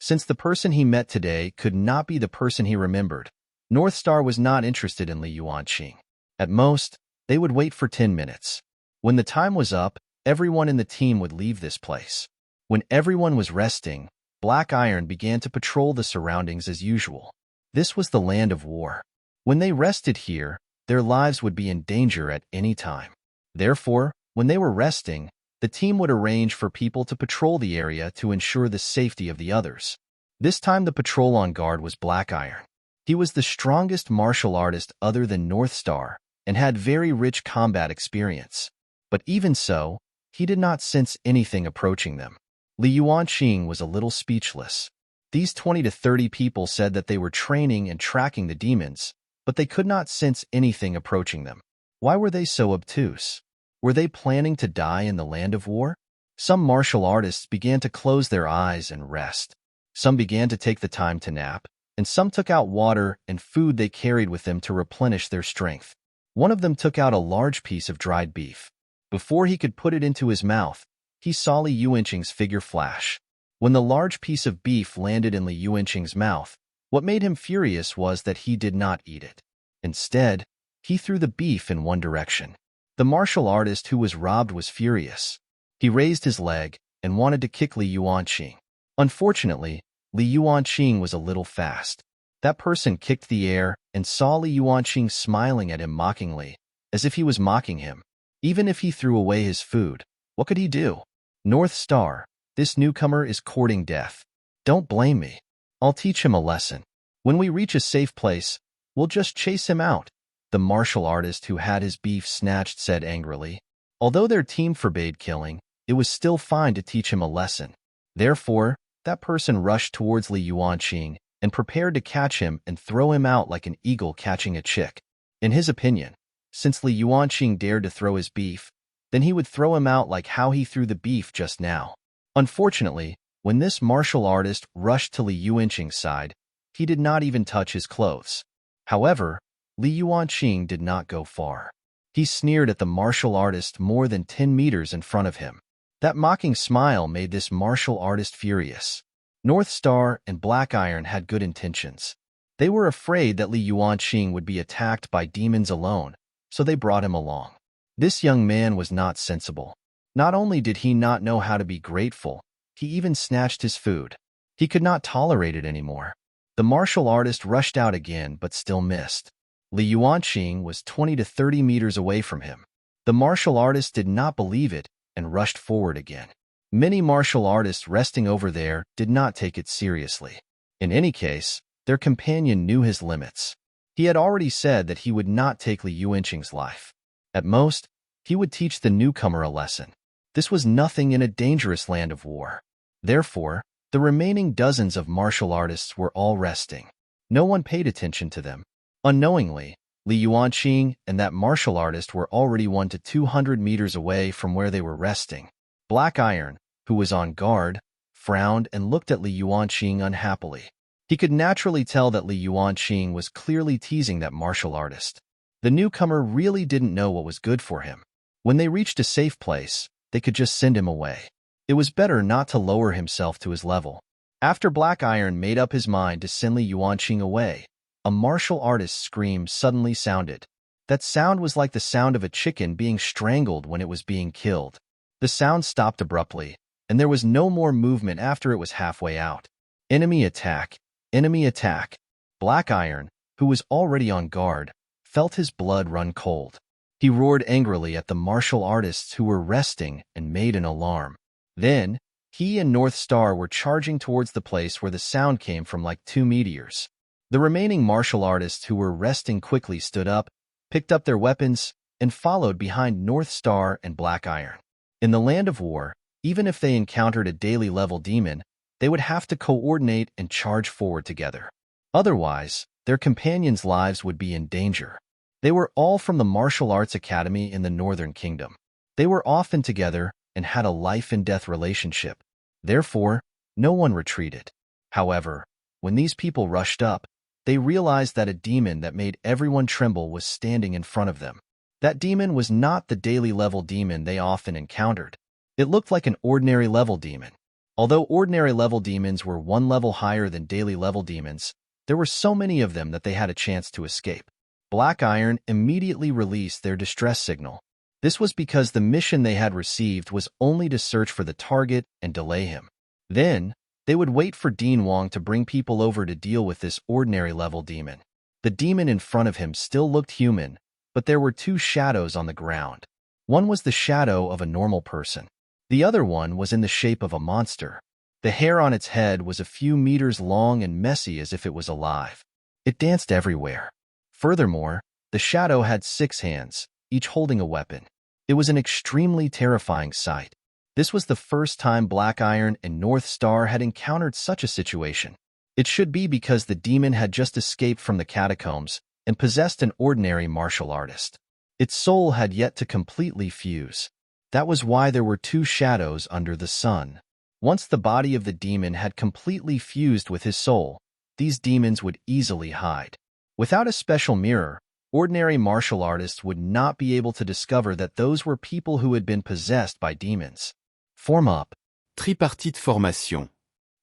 Since the person he met today could not be the person he remembered, North Star was not interested in Li Yuanqing. At most, they would wait for 10 minutes. When the time was up, everyone in the team would leave this place. When everyone was resting, Black Iron began to patrol the surroundings as usual. This was the land of war. When they rested here, their lives would be in danger at any time. Therefore, when they were resting, the team would arrange for people to patrol the area to ensure the safety of the others. This time the patrol on guard was Black Iron. He was the strongest martial artist other than North Star and had very rich combat experience. But even so, he did not sense anything approaching them. Li Yuanqing was a little speechless. These 20 to 30 people said that they were training and tracking the demons, but they could not sense anything approaching them. Why were they so obtuse? Were they planning to die in the land of war? Some martial artists began to close their eyes and rest. Some began to take the time to nap, and some took out water and food they carried with them to replenish their strength. One of them took out a large piece of dried beef. Before he could put it into his mouth, he saw Li Yuanqing's figure flash. When the large piece of beef landed in Li Yuanqing's mouth, what made him furious was that he did not eat it. Instead, he threw the beef in one direction. The martial artist who was robbed was furious. He raised his leg and wanted to kick Li Yuanqing. Unfortunately, Li Yuanqing was a little fast. That person kicked the air and saw Li Yuanqing smiling at him mockingly, as if he was mocking him. Even if he threw away his food, what could he do? North Star, this newcomer is courting death. Don't blame me. I'll teach him a lesson. When we reach a safe place, we'll just chase him out, the martial artist who had his beef snatched said angrily. Although their team forbade killing, it was still fine to teach him a lesson. Therefore, that person rushed towards Li Yuanqing and prepared to catch him and throw him out like an eagle catching a chick. In his opinion, since Li Yuanqing dared to throw his beef, then he would throw him out like how he threw the beef just now. Unfortunately, when this martial artist rushed to Li Yuanqing's side, he did not even touch his clothes. However, Li Yuanqing did not go far. He sneered at the martial artist more than 10 meters in front of him. That mocking smile made this martial artist furious. North Star and Black Iron had good intentions. They were afraid that Li Yuanqing would be attacked by demons alone, so they brought him along. This young man was not sensible. Not only did he not know how to be grateful, he even snatched his food. He could not tolerate it anymore. The martial artist rushed out again but still missed. Li Yuanqing was 20 to 30 meters away from him. The martial artist did not believe it and rushed forward again. Many martial artists resting over there did not take it seriously. In any case, their companion knew his limits. He had already said that he would not take Li Yuanqing's life. At most, he would teach the newcomer a lesson. This was nothing in a dangerous land of war. Therefore, the remaining dozens of martial artists were all resting. No one paid attention to them. Unknowingly, Li Yuanqing and that martial artist were already 1 to 200 meters away from where they were resting. Black Iron, who was on guard, frowned and looked at Li Yuanqing unhappily. He could naturally tell that Li Yuanqing was clearly teasing that martial artist. The newcomer really didn't know what was good for him. When they reached a safe place, they could just send him away. It was better not to lower himself to his level. After Black Iron made up his mind to send Li Yuanqing away, a martial artist's scream suddenly sounded. That sound was like the sound of a chicken being strangled when it was being killed. The sound stopped abruptly, and there was no more movement after it was halfway out. Enemy attack! Enemy attack! Black Iron, who was already on guard, felt his blood run cold. He roared angrily at the martial artists who were resting and made an alarm. Then, he and North Star were charging towards the place where the sound came from like 2 meteors. The remaining martial artists who were resting quickly stood up, picked up their weapons, and followed behind North Star and Black Iron. In the land of war, even if they encountered a daily level demon, they would have to coordinate and charge forward together. Otherwise, their companions' lives would be in danger. They were all from the martial arts academy in the Northern Kingdom. They were often together and had a life-and-death relationship. Therefore, no one retreated. However, when these people rushed up, they realized that a demon that made everyone tremble was standing in front of them. That demon was not the daily level demon they often encountered. It looked like an ordinary level demon. Although ordinary level demons were one level higher than daily level demons, there were so many of them that they had a chance to escape. Black Iron immediately released their distress signal. This was because the mission they had received was only to search for the target and delay him. Then, they would wait for Dean Wong to bring people over to deal with this ordinary level demon. The demon in front of him still looked human, but there were two shadows on the ground. One was the shadow of a normal person. The other one was in the shape of a monster. The hair on its head was a few meters long and messy as if it was alive. It danced everywhere. Furthermore, the shadow had 6 hands, each holding a weapon. It was an extremely terrifying sight. This was the first time Black Iron and North Star had encountered such a situation. It should be because the demon had just escaped from the catacombs and possessed an ordinary martial artist. Its soul had yet to completely fuse. That was why there were 2 shadows under the sun. Once the body of the demon had completely fused with his soul, these demons would easily hide. Without a special mirror, ordinary martial artists would not be able to discover that those were people who had been possessed by demons. Form up. Tripartite formation.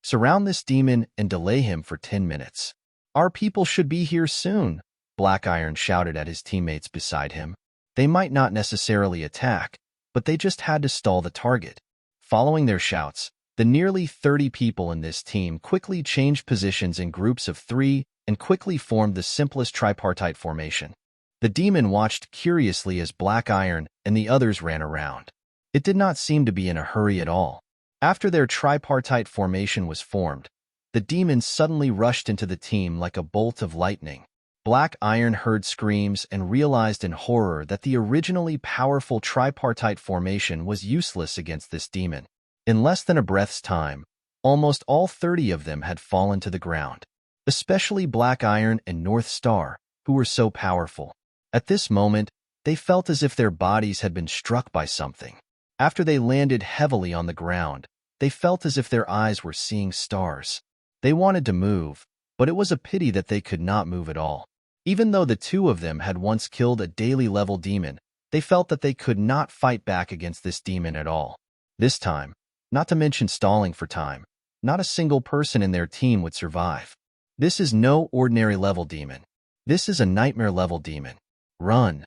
Surround this demon and delay him for 10 minutes. Our people should be here soon, Black Iron shouted at his teammates beside him. They might not necessarily attack, but they just had to stall the target. Following their shouts, the nearly 30 people in this team quickly changed positions in groups of 3 and quickly formed the simplest tripartite formation. The demon watched curiously as Black Iron and the others ran around. It did not seem to be in a hurry at all. After their tripartite formation was formed, the demon suddenly rushed into the team like a bolt of lightning. Black Iron heard screams and realized in horror that the originally powerful tripartite formation was useless against this demon. In less than a breath's time, almost all 30 of them had fallen to the ground, especially Black Iron and North Star, who were so powerful. At this moment, they felt as if their bodies had been struck by something. After they landed heavily on the ground, they felt as if their eyes were seeing stars. They wanted to move, but it was a pity that they could not move at all. Even though the 2 of them had once killed a daily level demon, they felt that they could not fight back against this demon at all. This time, not to mention stalling for time, not a single person in their team would survive. This is no ordinary level demon. This is a nightmare level demon. Run.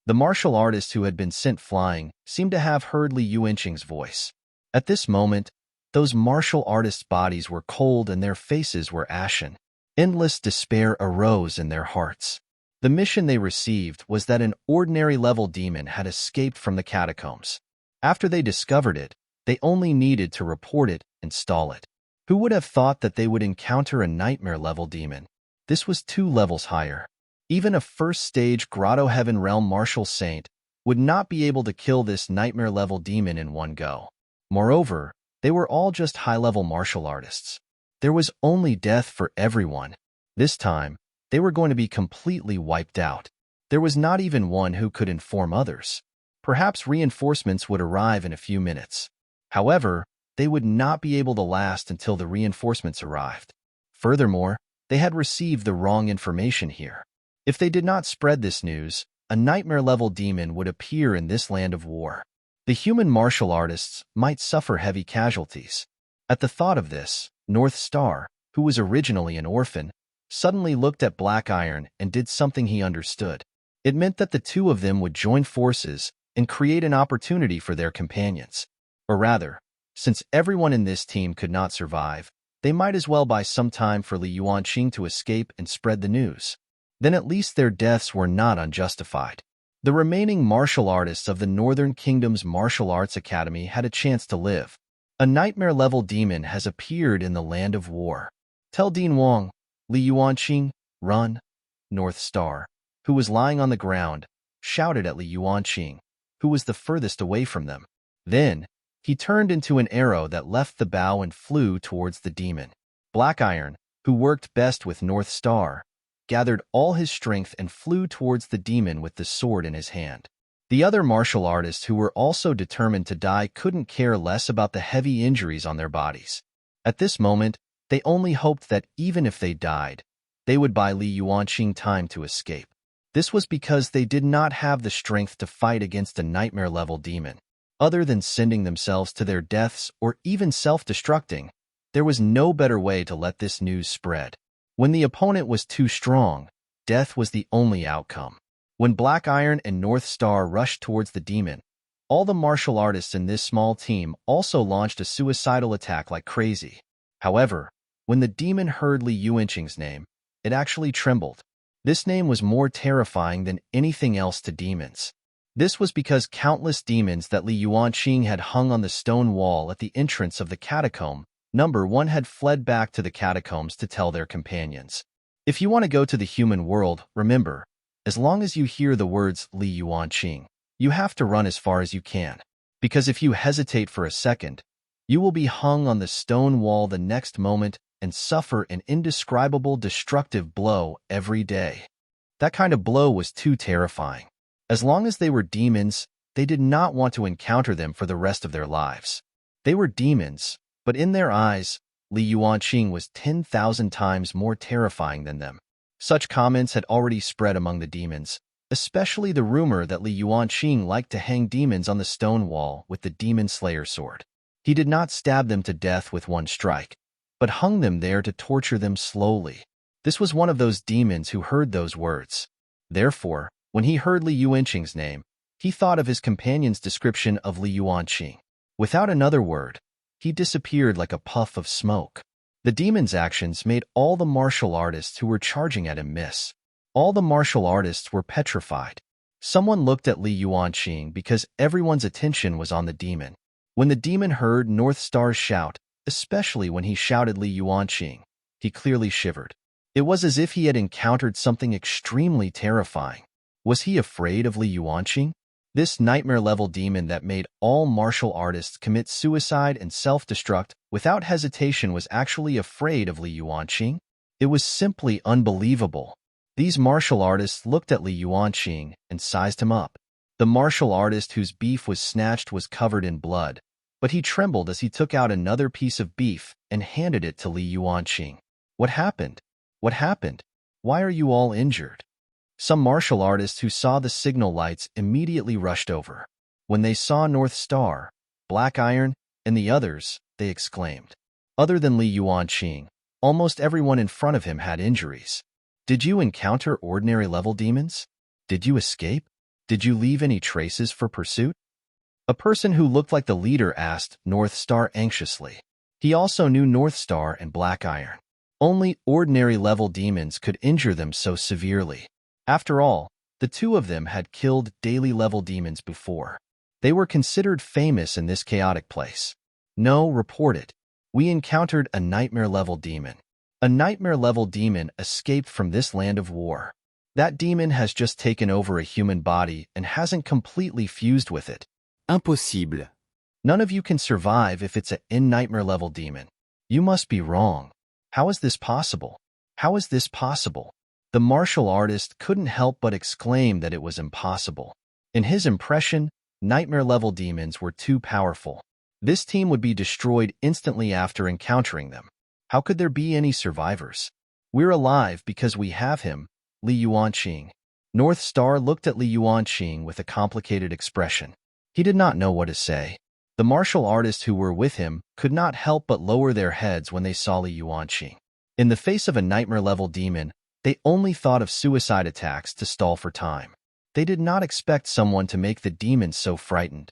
The martial artist who had been sent flying seemed to have heard Li Yuanqing's voice. At this moment, those martial artists' bodies were cold and their faces were ashen. Endless despair arose in their hearts. The mission they received was that an ordinary level demon had escaped from the catacombs. After they discovered it, they only needed to report it and stall it. Who would have thought that they would encounter a nightmare level demon? This was 2 levels higher. Even a first-stage Grotto Heaven Realm martial saint would not be able to kill this nightmare level demon in one go. Moreover, they were all just high-level martial artists. There was only death for everyone. This time, they were going to be completely wiped out. There was not even one who could inform others. Perhaps reinforcements would arrive in a few minutes. However, they would not be able to last until the reinforcements arrived. Furthermore, they had received the wrong information here. If they did not spread this news, a nightmare-level demon would appear in this land of war. The human martial artists might suffer heavy casualties. At the thought of this, North Star, who was originally an orphan, suddenly looked at Black Iron and did something he understood. It meant that the 2 of them would join forces and create an opportunity for their companions. Or rather, since everyone in this team could not survive, they might as well buy some time for Li Yuanqing to escape and spread the news. Then at least their deaths were not unjustified. The remaining martial artists of the Northern Kingdom's Martial Arts Academy had a chance to live. A nightmare-level demon has appeared in the land of war. Tell Dean Wong, Li Yuanqing, run. North Star, who was lying on the ground, shouted at Li Yuanqing, who was the furthest away from them. Then, he turned into an arrow that left the bow and flew towards the demon. Black Iron, who worked best with North Star, gathered all his strength and flew towards the demon with the sword in his hand. The other martial artists who were also determined to die couldn't care less about the heavy injuries on their bodies. At this moment, they only hoped that even if they died, they would buy Li Yuanqing time to escape. This was because they did not have the strength to fight against a nightmare-level demon. Other than sending themselves to their deaths or even self-destructing, there was no better way to let this news spread. When the opponent was too strong, death was the only outcome. When Black Iron and North Star rushed towards the demon, all the martial artists in this small team also launched a suicidal attack like crazy. However, when the demon heard Li Yuanqing's name, it actually trembled. This name was more terrifying than anything else to demons. This was because countless demons that Li Yuanqing had hung on the stone wall at the entrance of the catacomb, number 1 had fled back to the catacombs to tell their companions. If you want to go to the human world, remember, as long as you hear the words Li Yuanqing, you have to run as far as you can. Because if you hesitate for a second, you will be hung on the stone wall the next moment and suffer an indescribable destructive blow every day. That kind of blow was too terrifying. As long as they were demons, they did not want to encounter them for the rest of their lives. They were demons, but in their eyes, Li Yuanqing was 10,000 times more terrifying than them. Such comments had already spread among the demons, especially the rumor that Li Yuanqing liked to hang demons on the stone wall with the Demon Slayer sword. He did not stab them to death with one strike, but hung them there to torture them slowly. This was one of those demons who heard those words. Therefore, when he heard Li Yuanqing's name, he thought of his companion's description of Li Yuanqing. Without another word, he disappeared like a puff of smoke. The demon's actions made all the martial artists who were charging at him miss. All the martial artists were petrified. Someone looked at Li Yuanqing because everyone's attention was on the demon. When the demon heard North Star's shout, especially when he shouted Li Yuanqing, he clearly shivered. It was as if he had encountered something extremely terrifying. Was he afraid of Li Yuanqing? This nightmare-level demon that made all martial artists commit suicide and self-destruct without hesitation was actually afraid of Li Yuanqing? It was simply unbelievable. These martial artists looked at Li Yuanqing and sized him up. The martial artist whose beef was snatched was covered in blood, but he trembled as he took out another piece of beef and handed it to Li Yuanqing. What happened? What happened? Why are you all injured? Some martial artists who saw the signal lights immediately rushed over. When they saw North Star, Black Iron, and the others, they exclaimed. Other than Li Yuanqing, almost everyone in front of him had injuries. Did you encounter ordinary-level demons? Did you escape? Did you leave any traces for pursuit? A person who looked like the leader asked North Star anxiously. He also knew North Star and Black Iron. Only ordinary-level demons could injure them so severely. After all, the two of them had killed daily-level demons before. They were considered famous in this chaotic place. No, report it. We encountered a nightmare-level demon. A nightmare-level demon escaped from this land of war. That demon has just taken over a human body and hasn't completely fused with it. Impossible. None of you can survive if it's a nightmare-level demon. You must be wrong. How is this possible? How is this possible? The martial artist couldn't help but exclaim that it was impossible. In his impression, nightmare-level demons were too powerful. This team would be destroyed instantly after encountering them. How could there be any survivors? We're alive because we have him, Li Yuanqing. North Star looked at Li Yuanqing with a complicated expression. He did not know what to say. The martial artists who were with him could not help but lower their heads when they saw Li Yuanqing. In the face of a nightmare-level demon, they only thought of suicide attacks to stall for time. They did not expect someone to make the demon so frightened.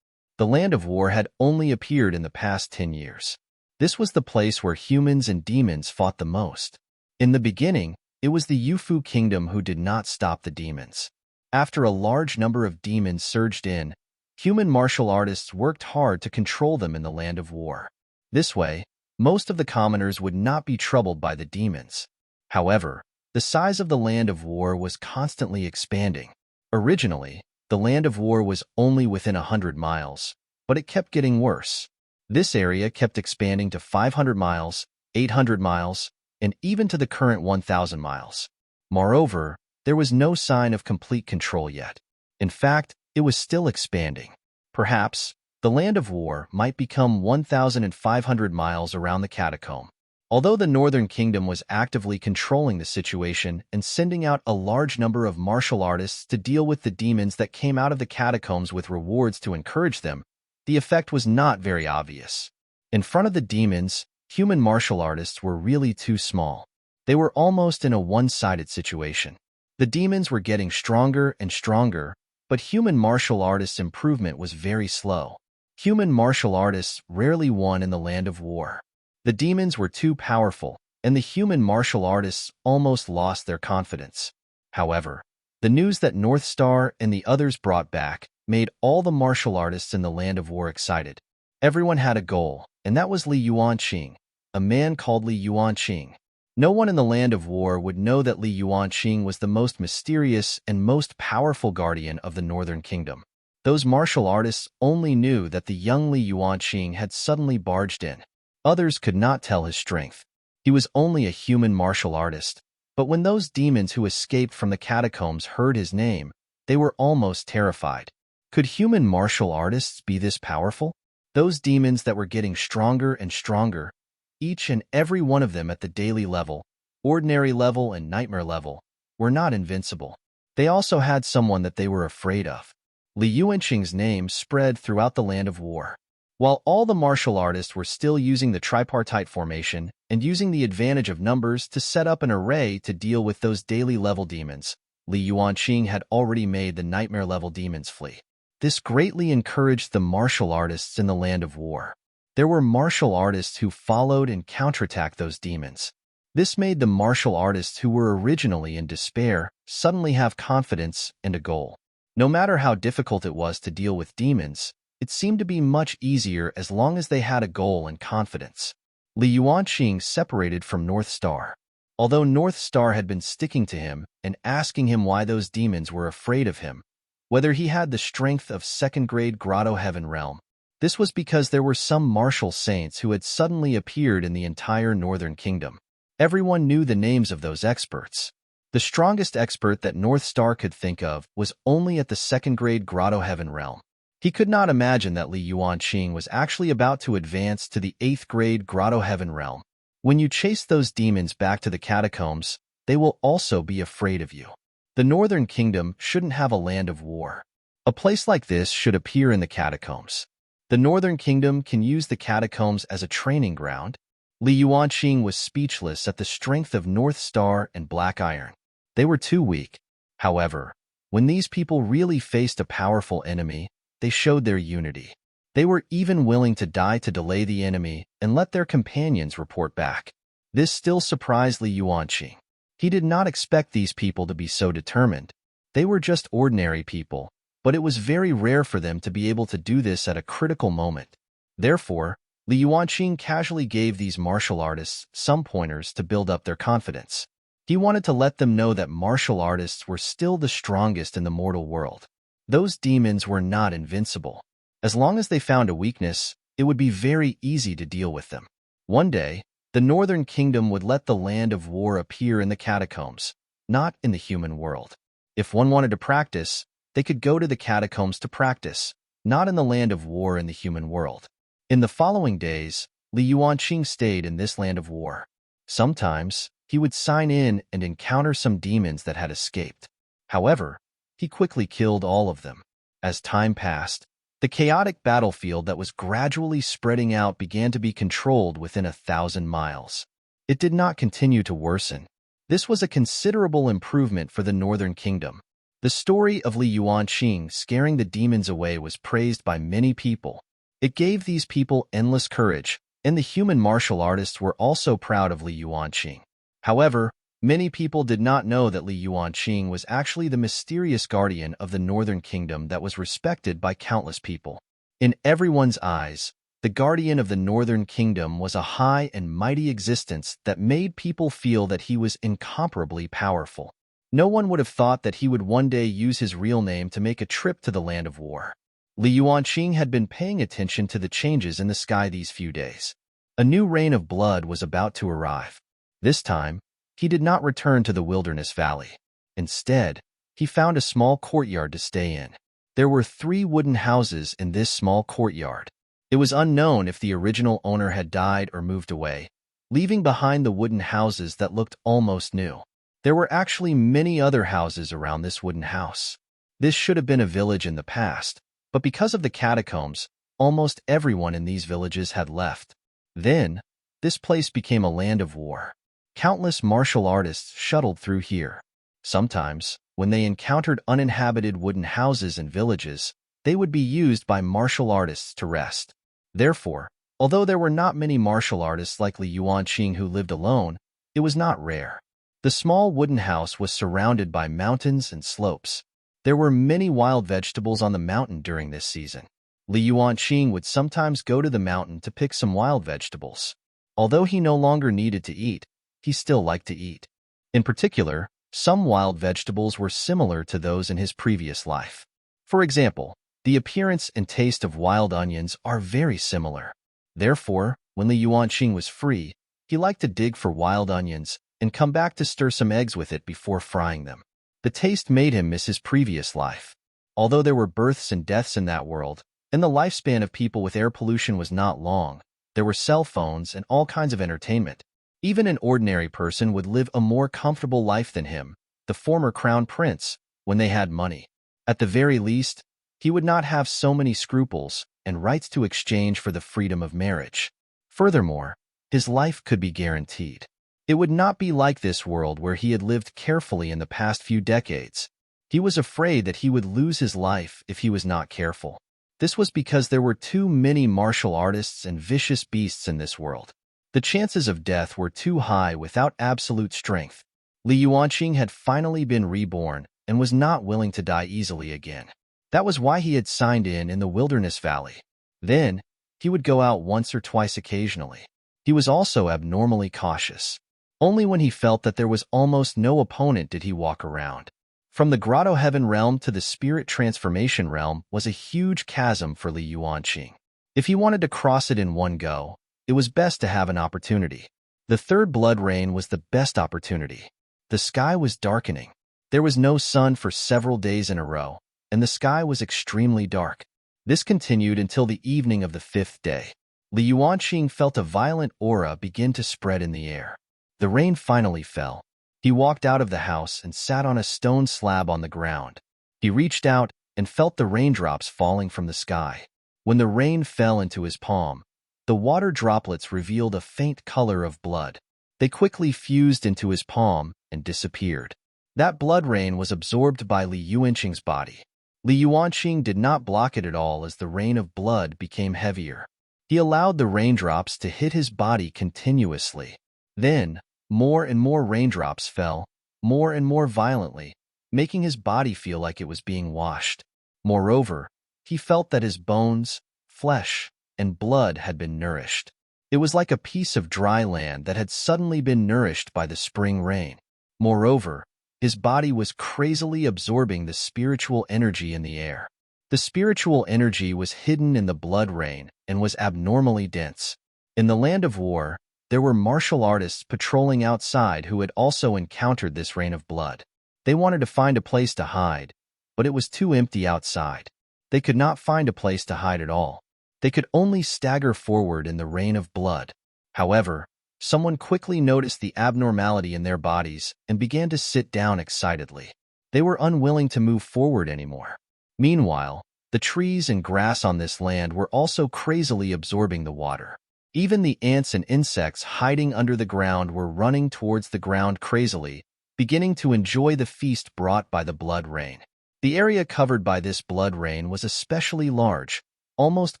The land of war had only appeared in the past 10 years. This was the place where humans and demons fought the most. In the beginning, it was the Yufu kingdom who did not stop the demons. After a large number of demons surged in, human martial artists worked hard to control them in the land of war. This way, most of the commoners would not be troubled by the demons. However, the size of the land of war was constantly expanding. Originally, the land of war was only within 100 miles, but it kept getting worse. This area kept expanding to 500 miles, 800 miles, and even to the current 1,000 miles. Moreover, there was no sign of complete control yet. In fact, it was still expanding. Perhaps, the land of war might become 1,500 miles around the catacomb. Although the Northern Kingdom was actively controlling the situation and sending out a large number of martial artists to deal with the demons that came out of the catacombs with rewards to encourage them, the effect was not very obvious. In front of the demons, human martial artists were really too small. They were almost in a one-sided situation. The demons were getting stronger and stronger, but human martial artists' improvement was very slow. Human martial artists rarely won in the land of war. The demons were too powerful, and the human martial artists almost lost their confidence. However, the news that North Star and the others brought back made all the martial artists in the land of war excited. Everyone had a goal, and that was Li Yuanqing, a man called Li Yuanqing. No one in the land of war would know that Li Yuanqing was the most mysterious and most powerful guardian of the Northern Kingdom. Those martial artists only knew that the young Li Yuanqing had suddenly barged in. Others could not tell his strength. He was only a human martial artist. But when those demons who escaped from the catacombs heard his name, they were almost terrified. Could human martial artists be this powerful? Those demons that were getting stronger and stronger, each and every one of them at the daily level, ordinary level, and nightmare level, were not invincible. They also had someone that they were afraid of. Li Yuanqing's name spread throughout the land of war. While all the martial artists were still using the tripartite formation and using the advantage of numbers to set up an array to deal with those daily level demons, Li Yuanqing had already made the nightmare level demons flee. This greatly encouraged the martial artists in the land of war. There were martial artists who followed and counterattacked those demons. This made the martial artists who were originally in despair suddenly have confidence and a goal. No matter how difficult it was to deal with demons, it seemed to be much easier as long as they had a goal and confidence. Li Yuanqing separated from North Star. Although North Star had been sticking to him and asking him why those demons were afraid of him, whether he had the strength of second-grade Grotto Heaven Realm, this was because there were some martial saints who had suddenly appeared in the entire Northern Kingdom. Everyone knew the names of those experts. The strongest expert that North Star could think of was only at the second-grade Grotto Heaven Realm. He could not imagine that Li Yuanqing was actually about to advance to the 8th-grade Grotto Heaven Realm. When you chase those demons back to the catacombs, they will also be afraid of you. The Northern Kingdom shouldn't have a land of war. A place like this should appear in the catacombs. The Northern Kingdom can use the catacombs as a training ground. Li Yuanqing was speechless at the strength of North Star and Black Iron. They were too weak. However, when these people really faced a powerful enemy, they showed their unity. They were even willing to die to delay the enemy and let their companions report back. This still surprised Li Yuanqing. He did not expect these people to be so determined. They were just ordinary people, but it was very rare for them to be able to do this at a critical moment. Therefore, Li Yuanqing casually gave these martial artists some pointers to build up their confidence. He wanted to let them know that martial artists were still the strongest in the mortal world. Those demons were not invincible. As long as they found a weakness, it would be very easy to deal with them. One day, the Northern Kingdom would let the land of war appear in the catacombs, not in the human world. If one wanted to practice, they could go to the catacombs to practice, not in the land of war in the human world. In the following days, Li Yuanqing stayed in this land of war. Sometimes, he would sign in and encounter some demons that had escaped. However, he quickly killed all of them. As time passed, the chaotic battlefield that was gradually spreading out began to be controlled within 1,000 miles. It did not continue to worsen. This was a considerable improvement for the Northern Kingdom. The story of Li Yuanqing scaring the demons away was praised by many people. It gave these people endless courage, and the human martial artists were also proud of Li Yuanqing. However, many people did not know that Li Yuanqing was actually the mysterious guardian of the Northern Kingdom that was respected by countless people. In everyone's eyes, the guardian of the Northern Kingdom was a high and mighty existence that made people feel that he was incomparably powerful. No one would have thought that he would one day use his real name to make a trip to the land of war. Li Yuanqing had been paying attention to the changes in the sky these few days. A new rain of blood was about to arrive. This time, he did not return to the wilderness valley. Instead, he found a small courtyard to stay in. There were 3 wooden houses in this small courtyard. It was unknown if the original owner had died or moved away, leaving behind the wooden houses that looked almost new. There were actually many other houses around this wooden house. This should have been a village in the past, but because of the catacombs, almost everyone in these villages had left. Then, this place became a land of war. Countless martial artists shuttled through here. Sometimes, when they encountered uninhabited wooden houses and villages, they would be used by martial artists to rest. Therefore, although there were not many martial artists like Li Yuanqing who lived alone, it was not rare. The small wooden house was surrounded by mountains and slopes. There were many wild vegetables on the mountain during this season. Li Yuanqing would sometimes go to the mountain to pick some wild vegetables. Although he no longer needed to eat, he still liked to eat. In particular, some wild vegetables were similar to those in his previous life. For example, the appearance and taste of wild onions are very similar. Therefore, when Li Yuanqing was free, he liked to dig for wild onions and come back to stir some eggs with it before frying them. The taste made him miss his previous life. Although there were births and deaths in that world, and the lifespan of people with air pollution was not long, there were cell phones and all kinds of entertainment. Even an ordinary person would live a more comfortable life than him, the former crown prince, when they had money. At the very least, he would not have so many scruples and rights to exchange for the freedom of marriage. Furthermore, his life could be guaranteed. It would not be like this world where he had lived carefully in the past few decades. He was afraid that he would lose his life if he was not careful. This was because there were too many martial artists and vicious beasts in this world. The chances of death were too high without absolute strength. Li Yuanqing had finally been reborn and was not willing to die easily again. That was why he had signed in the Wilderness Valley. Then, he would go out once or twice occasionally. He was also abnormally cautious. Only when he felt that there was almost no opponent did he walk around. From the Grotto Heaven realm to the Spirit Transformation realm was a huge chasm for Li Yuanqing. If he wanted to cross it in one go, it was best to have an opportunity. The third blood rain was the best opportunity. The sky was darkening. There was no sun for several days in a row, and the sky was extremely dark. This continued until the evening of the fifth day. Li Yuanqing felt a violent aura begin to spread in the air. The rain finally fell. He walked out of the house and sat on a stone slab on the ground. He reached out and felt the raindrops falling from the sky. When the rain fell into his palm, the water droplets revealed a faint color of blood. They quickly fused into his palm and disappeared. That blood rain was absorbed by Li Yuanqing's body. Li Yuanqing did not block it at all as the rain of blood became heavier. He allowed the raindrops to hit his body continuously. Then, more and more raindrops fell, more and more violently, making his body feel like it was being washed. Moreover, he felt that his bones, flesh, and blood had been nourished. It was like a piece of dry land that had suddenly been nourished by the spring rain. Moreover, his body was crazily absorbing the spiritual energy in the air. The spiritual energy was hidden in the blood rain and was abnormally dense. In the land of war, there were martial artists patrolling outside who had also encountered this rain of blood. They wanted to find a place to hide, but it was too empty outside. They could not find a place to hide at all. They could only stagger forward in the rain of blood. However, someone quickly noticed the abnormality in their bodies and began to sit down excitedly. They were unwilling to move forward anymore. Meanwhile, the trees and grass on this land were also crazily absorbing the water. Even the ants and insects hiding under the ground were running towards the ground crazily, beginning to enjoy the feast brought by the blood rain. The area covered by this blood rain was especially large, almost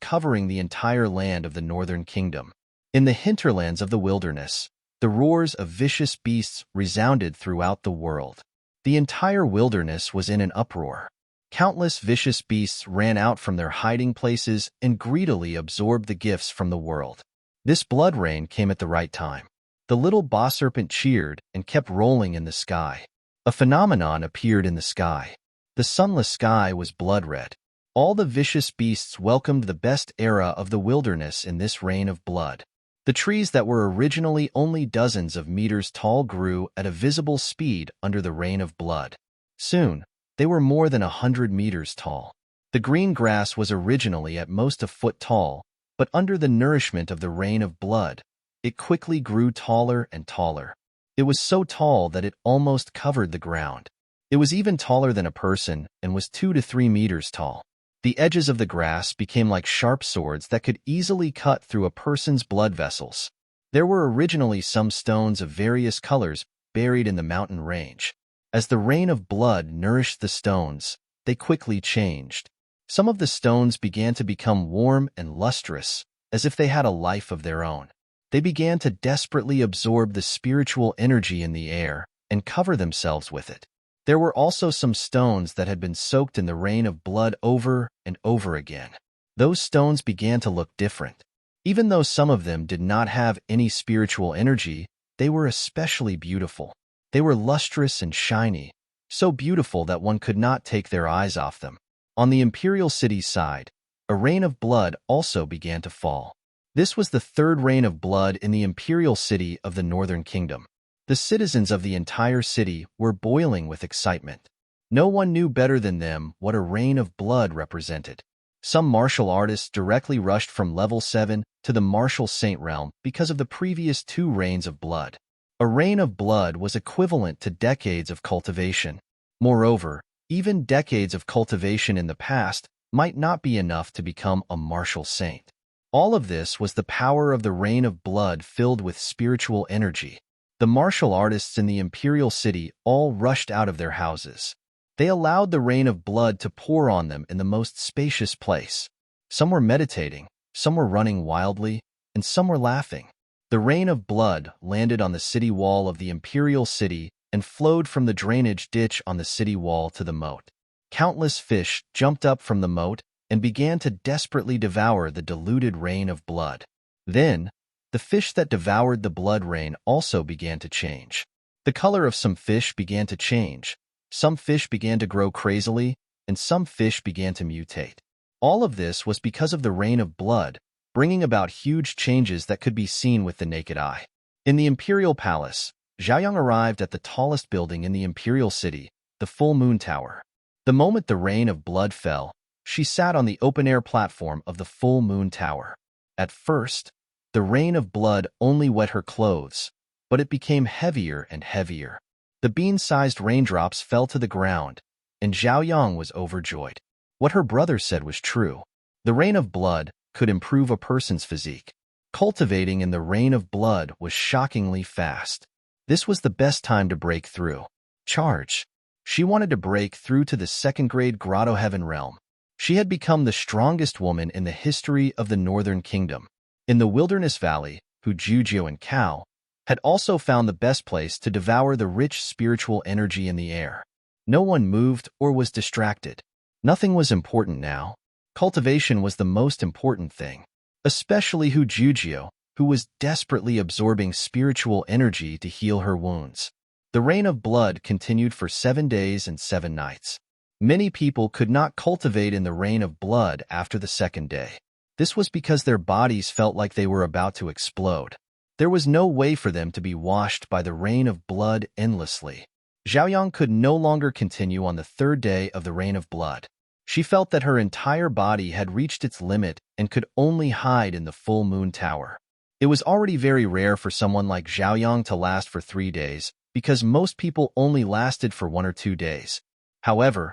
covering the entire land of the northern kingdom. In the hinterlands of the wilderness, the roars of vicious beasts resounded throughout the world. The entire wilderness was in an uproar. Countless vicious beasts ran out from their hiding places and greedily absorbed the gifts from the world. This blood rain came at the right time. The little boss serpent cheered and kept rolling in the sky. A phenomenon appeared in the sky. The sunless sky was blood red. All the vicious beasts welcomed the best era of the wilderness in this rain of blood. The trees that were originally only dozens of meters tall grew at a visible speed under the rain of blood. Soon, they were more than 100 meters tall. The green grass was originally at most a foot tall, but under the nourishment of the rain of blood, it quickly grew taller and taller. It was so tall that it almost covered the ground. It was even taller than a person and was 2 to 3 meters tall. The edges of the grass became like sharp swords that could easily cut through a person's blood vessels. There were originally some stones of various colors buried in the mountain range. As the rain of blood nourished the stones, they quickly changed. Some of the stones began to become warm and lustrous, as if they had a life of their own. They began to desperately absorb the spiritual energy in the air and cover themselves with it. There were also some stones that had been soaked in the rain of blood over and over again. Those stones began to look different. Even though some of them did not have any spiritual energy, they were especially beautiful. They were lustrous and shiny, so beautiful that one could not take their eyes off them. On the imperial city's side, a rain of blood also began to fall. This was the third rain of blood in the imperial city of the Northern Kingdom. The citizens of the entire city were boiling with excitement. No one knew better than them what a rain of blood represented. Some martial artists directly rushed from level 7 to the martial saint realm because of the previous 2 rains of blood. A rain of blood was equivalent to decades of cultivation. Moreover, even decades of cultivation in the past might not be enough to become a martial saint. All of this was the power of the rain of blood filled with spiritual energy. The martial artists in the imperial city all rushed out of their houses. They allowed the rain of blood to pour on them in the most spacious place. Some were meditating, some were running wildly, and some were laughing. The rain of blood landed on the city wall of the imperial city and flowed from the drainage ditch on the city wall to the moat. Countless fish jumped up from the moat and began to desperately devour the diluted rain of blood. Then, the fish that devoured the blood rain also began to change. The color of some fish began to change. Some fish began to grow crazily, and some fish began to mutate. All of this was because of the rain of blood, bringing about huge changes that could be seen with the naked eye. In the imperial palace, Xiaoyang arrived at the tallest building in the imperial city, the full moon tower. The moment the rain of blood fell, she sat on the open-air platform of the full moon tower. At first, the rain of blood only wet her clothes, but it became heavier and heavier. The bean-sized raindrops fell to the ground, and Xiaoyang was overjoyed. What her brother said was true. The rain of blood could improve a person's physique. Cultivating in the rain of blood was shockingly fast. This was the best time to break through. Charge. She wanted to break through to the second-grade Grotto Heaven realm. She had become the strongest woman in the history of the Northern Kingdom. In the Wilderness Valley, Hu Jujio and Cao had also found the best place to devour the rich spiritual energy in the air. No one moved or was distracted. Nothing was important now. Cultivation was the most important thing, especially Hu Jujio, who was desperately absorbing spiritual energy to heal her wounds. The rain of blood continued for 7 days and 7 nights. Many people could not cultivate in the rain of blood after the second day. This was because their bodies felt like they were about to explode. There was no way for them to be washed by the rain of blood endlessly. Xiaoyang could no longer continue on the 3rd day of the rain of blood. She felt that her entire body had reached its limit and could only hide in the full moon tower. It was already very rare for someone like Xiaoyang to last for 3 days, because most people only lasted for 1 or 2 days. However,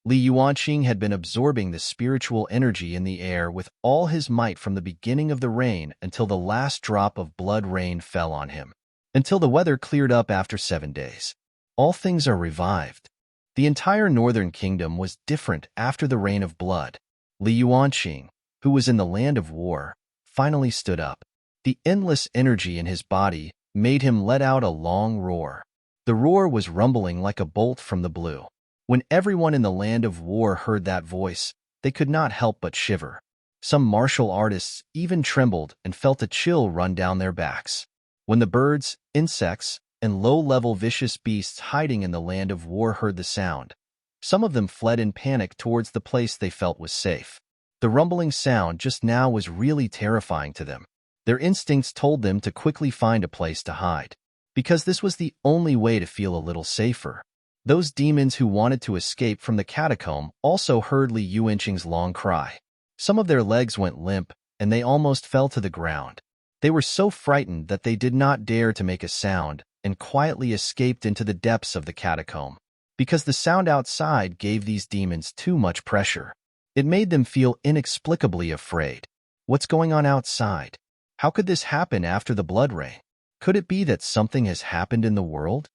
Li Yuanqing had been absorbing the spiritual energy in the air with all his might from the beginning of the rain until the last drop of blood rain fell on him. Until the weather cleared up after 7 days. All things are revived. The entire Northern Kingdom was different after the rain of blood. Li Yuanqing, who was in the land of war, finally stood up. The endless energy in his body made him let out a long roar. The roar was rumbling like a bolt from the blue. When everyone in the land of war heard that voice, they could not help but shiver. Some martial artists even trembled and felt a chill run down their backs. When the birds, insects, and low-level vicious beasts hiding in the land of war heard the sound, some of them fled in panic towards the place they felt was safe. The rumbling sound just now was really terrifying to them. Their instincts told them to quickly find a place to hide, because this was the only way to feel a little safer. Those demons who wanted to escape from the catacomb also heard Li Yuanqing's long cry. Some of their legs went limp, and they almost fell to the ground. They were so frightened that they did not dare to make a sound and quietly escaped into the depths of the catacomb, because the sound outside gave these demons too much pressure. It made them feel inexplicably afraid. What's going on outside? How could this happen after the blood rain? Could it be that something has happened in the world?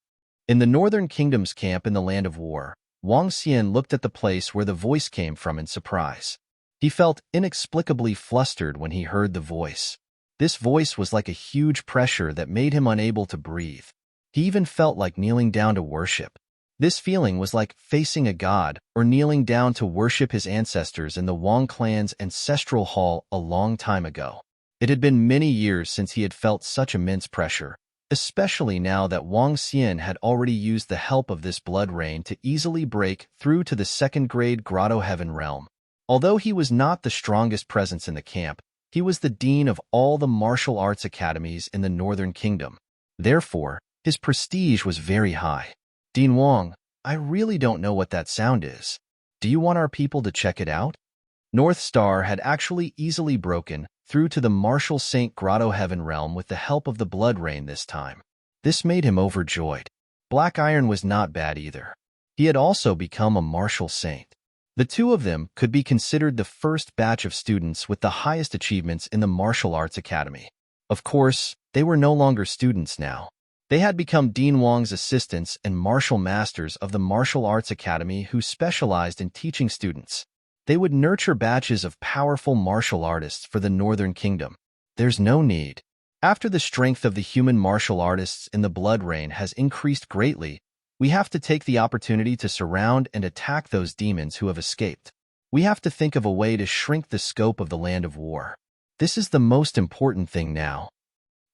In the Northern Kingdom's camp in the Land of War, Wang Xian looked at the place where the voice came from in surprise. He felt inexplicably flustered when he heard the voice. This voice was like a huge pressure that made him unable to breathe. He even felt like kneeling down to worship. This feeling was like facing a god or kneeling down to worship his ancestors in the Wang clan's ancestral hall a long time ago. It had been many years since he had felt such immense pressure, especially now that Wang Xian had already used the help of this blood rain to easily break through to the second-grade Grotto Heaven realm. Although he was not the strongest presence in the camp, he was the dean of all the martial arts academies in the Northern Kingdom. Therefore, his prestige was very high. Dean Wang, I really don't know what that sound is. Do you want our people to check it out? North Star had actually easily broken through to the Martial Saint Grotto Heaven realm with the help of the blood rain this time. This made him overjoyed. Black Iron was not bad either. He had also become a martial saint. The two of them could be considered the first batch of students with the highest achievements in the martial arts academy. Of course, they were no longer students now. They had become Dean Wang's assistants and martial masters of the martial arts academy who specialized in teaching students. They would nurture batches of powerful martial artists for the Northern Kingdom. There's no need. After the strength of the human martial artists in the blood rain has increased greatly, we have to take the opportunity to surround and attack those demons who have escaped. We have to think of a way to shrink the scope of the Land of War. This is the most important thing now.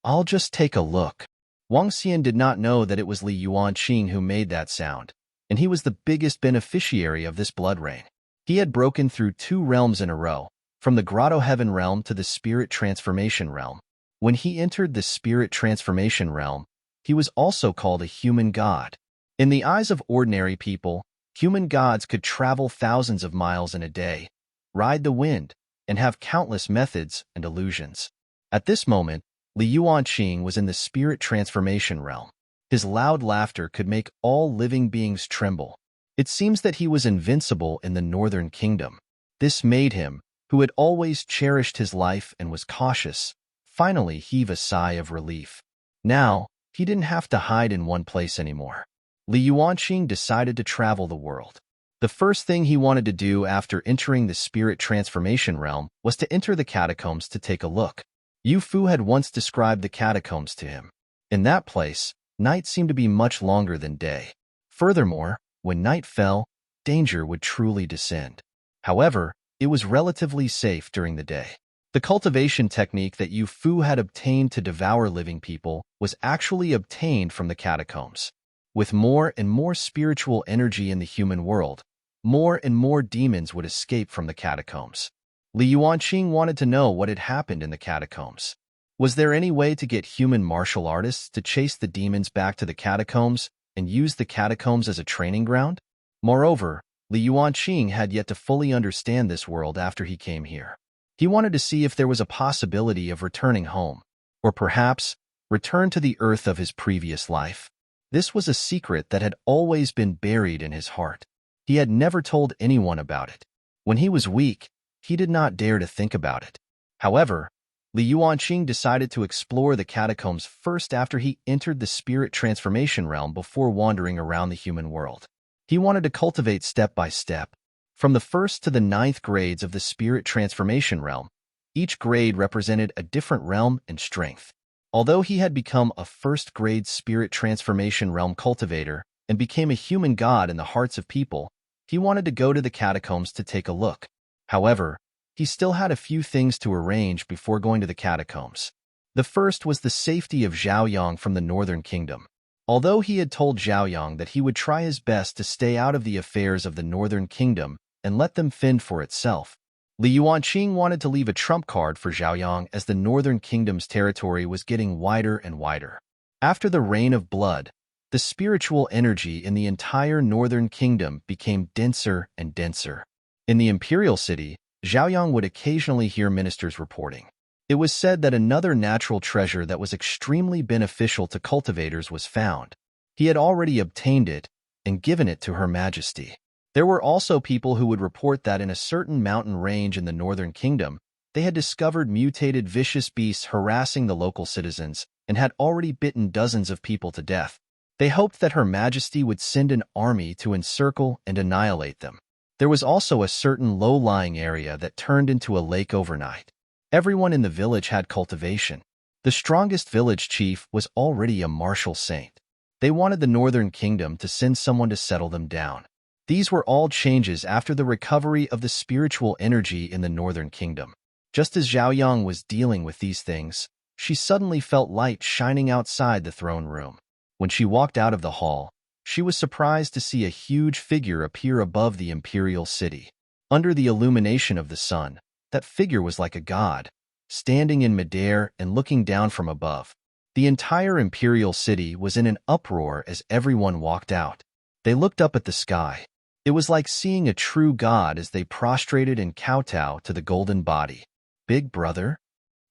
I'll just take a look. Wang Xian did not know that it was Li Yuanqing who made that sound, and he was the biggest beneficiary of this blood rain. He had broken through 2 realms in a row, from the Grotto Heaven realm to the Spirit Transformation realm. When he entered the Spirit Transformation realm, he was also called a human god. In the eyes of ordinary people, human gods could travel thousands of miles in a day, ride the wind, and have countless methods and illusions. At this moment, Li Yuanqing was in the Spirit Transformation realm. His loud laughter could make all living beings tremble. It seems that he was invincible in the Northern Kingdom. This made him, who had always cherished his life and was cautious, finally heave a sigh of relief. Now, he didn't have to hide in one place anymore. Li Yuanqing decided to travel the world. The first thing he wanted to do after entering the Spirit Transformation realm was to enter the catacombs to take a look. Yu Fu had once described the catacombs to him. In that place, night seemed to be much longer than day. Furthermore, when night fell, danger would truly descend. However, it was relatively safe during the day. The cultivation technique that Yu Fu had obtained to devour living people was actually obtained from the catacombs. With more and more spiritual energy in the human world, more and more demons would escape from the catacombs. Li Yuanqing wanted to know what had happened in the catacombs. Was there any way to get human martial artists to chase the demons back to the catacombs and use the catacombs as a training ground? Moreover, Li Yuanqing had yet to fully understand this world after he came here. He wanted to see if there was a possibility of returning home, or perhaps return to the earth of his previous life. This was a secret that had always been buried in his heart. He had never told anyone about it. When he was weak, he did not dare to think about it. However, Li Yuanqing decided to explore the catacombs first after he entered the Spirit Transformation realm before wandering around the human world. He wanted to cultivate step by step. From the 1st to the 9th grades of the Spirit Transformation realm, each grade represented a different realm and strength. Although he had become a 1st-grade Spirit Transformation realm cultivator and became a human god in the hearts of people, he wanted to go to the catacombs to take a look. However, he still had a few things to arrange before going to the catacombs. The first was the safety of Zhaoyang from the Northern Kingdom. Although he had told Zhaoyang that he would try his best to stay out of the affairs of the Northern Kingdom and let them fend for itself, Li Yuanqing wanted to leave a trump card for Zhaoyang as the Northern Kingdom's territory was getting wider and wider. After the Reign of Blood, the spiritual energy in the entire Northern Kingdom became denser and denser. In the imperial city, Zhaoyang would occasionally hear ministers reporting. It was said that another natural treasure that was extremely beneficial to cultivators was found. He had already obtained it and given it to Her Majesty. There were also people who would report that in a certain mountain range in the northern kingdom, they had discovered mutated vicious beasts harassing the local citizens and had already bitten dozens of people to death. They hoped that Her Majesty would send an army to encircle and annihilate them. There was also a certain low-lying area that turned into a lake overnight. Everyone in the village had cultivation. The strongest village chief was already a martial saint. They wanted the northern kingdom to send someone to settle them down. These were all changes after the recovery of the spiritual energy in the northern kingdom. Just as Zhao Yang was dealing with these things, she suddenly felt light shining outside the throne room. When she walked out of the hall, she was surprised to see a huge figure appear above the imperial city. Under the illumination of the sun, that figure was like a god, standing in midair and looking down from above. The entire imperial city was in an uproar as everyone walked out. They looked up at the sky. It was like seeing a true god as they prostrated and kowtowed to the golden body. "Big brother?"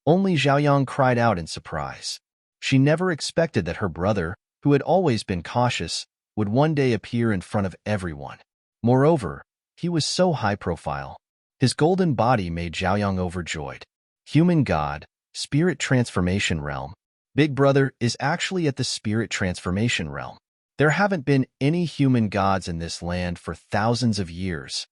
Only Zhao Yang cried out in surprise. She never expected that her brother, who had always been cautious, would one day appear in front of everyone. Moreover, he was so high-profile. His golden body made Zhao Yang overjoyed. Human god, spirit transformation realm. Big brother is actually at the spirit transformation realm. There haven't been any human gods in this land for thousands of years.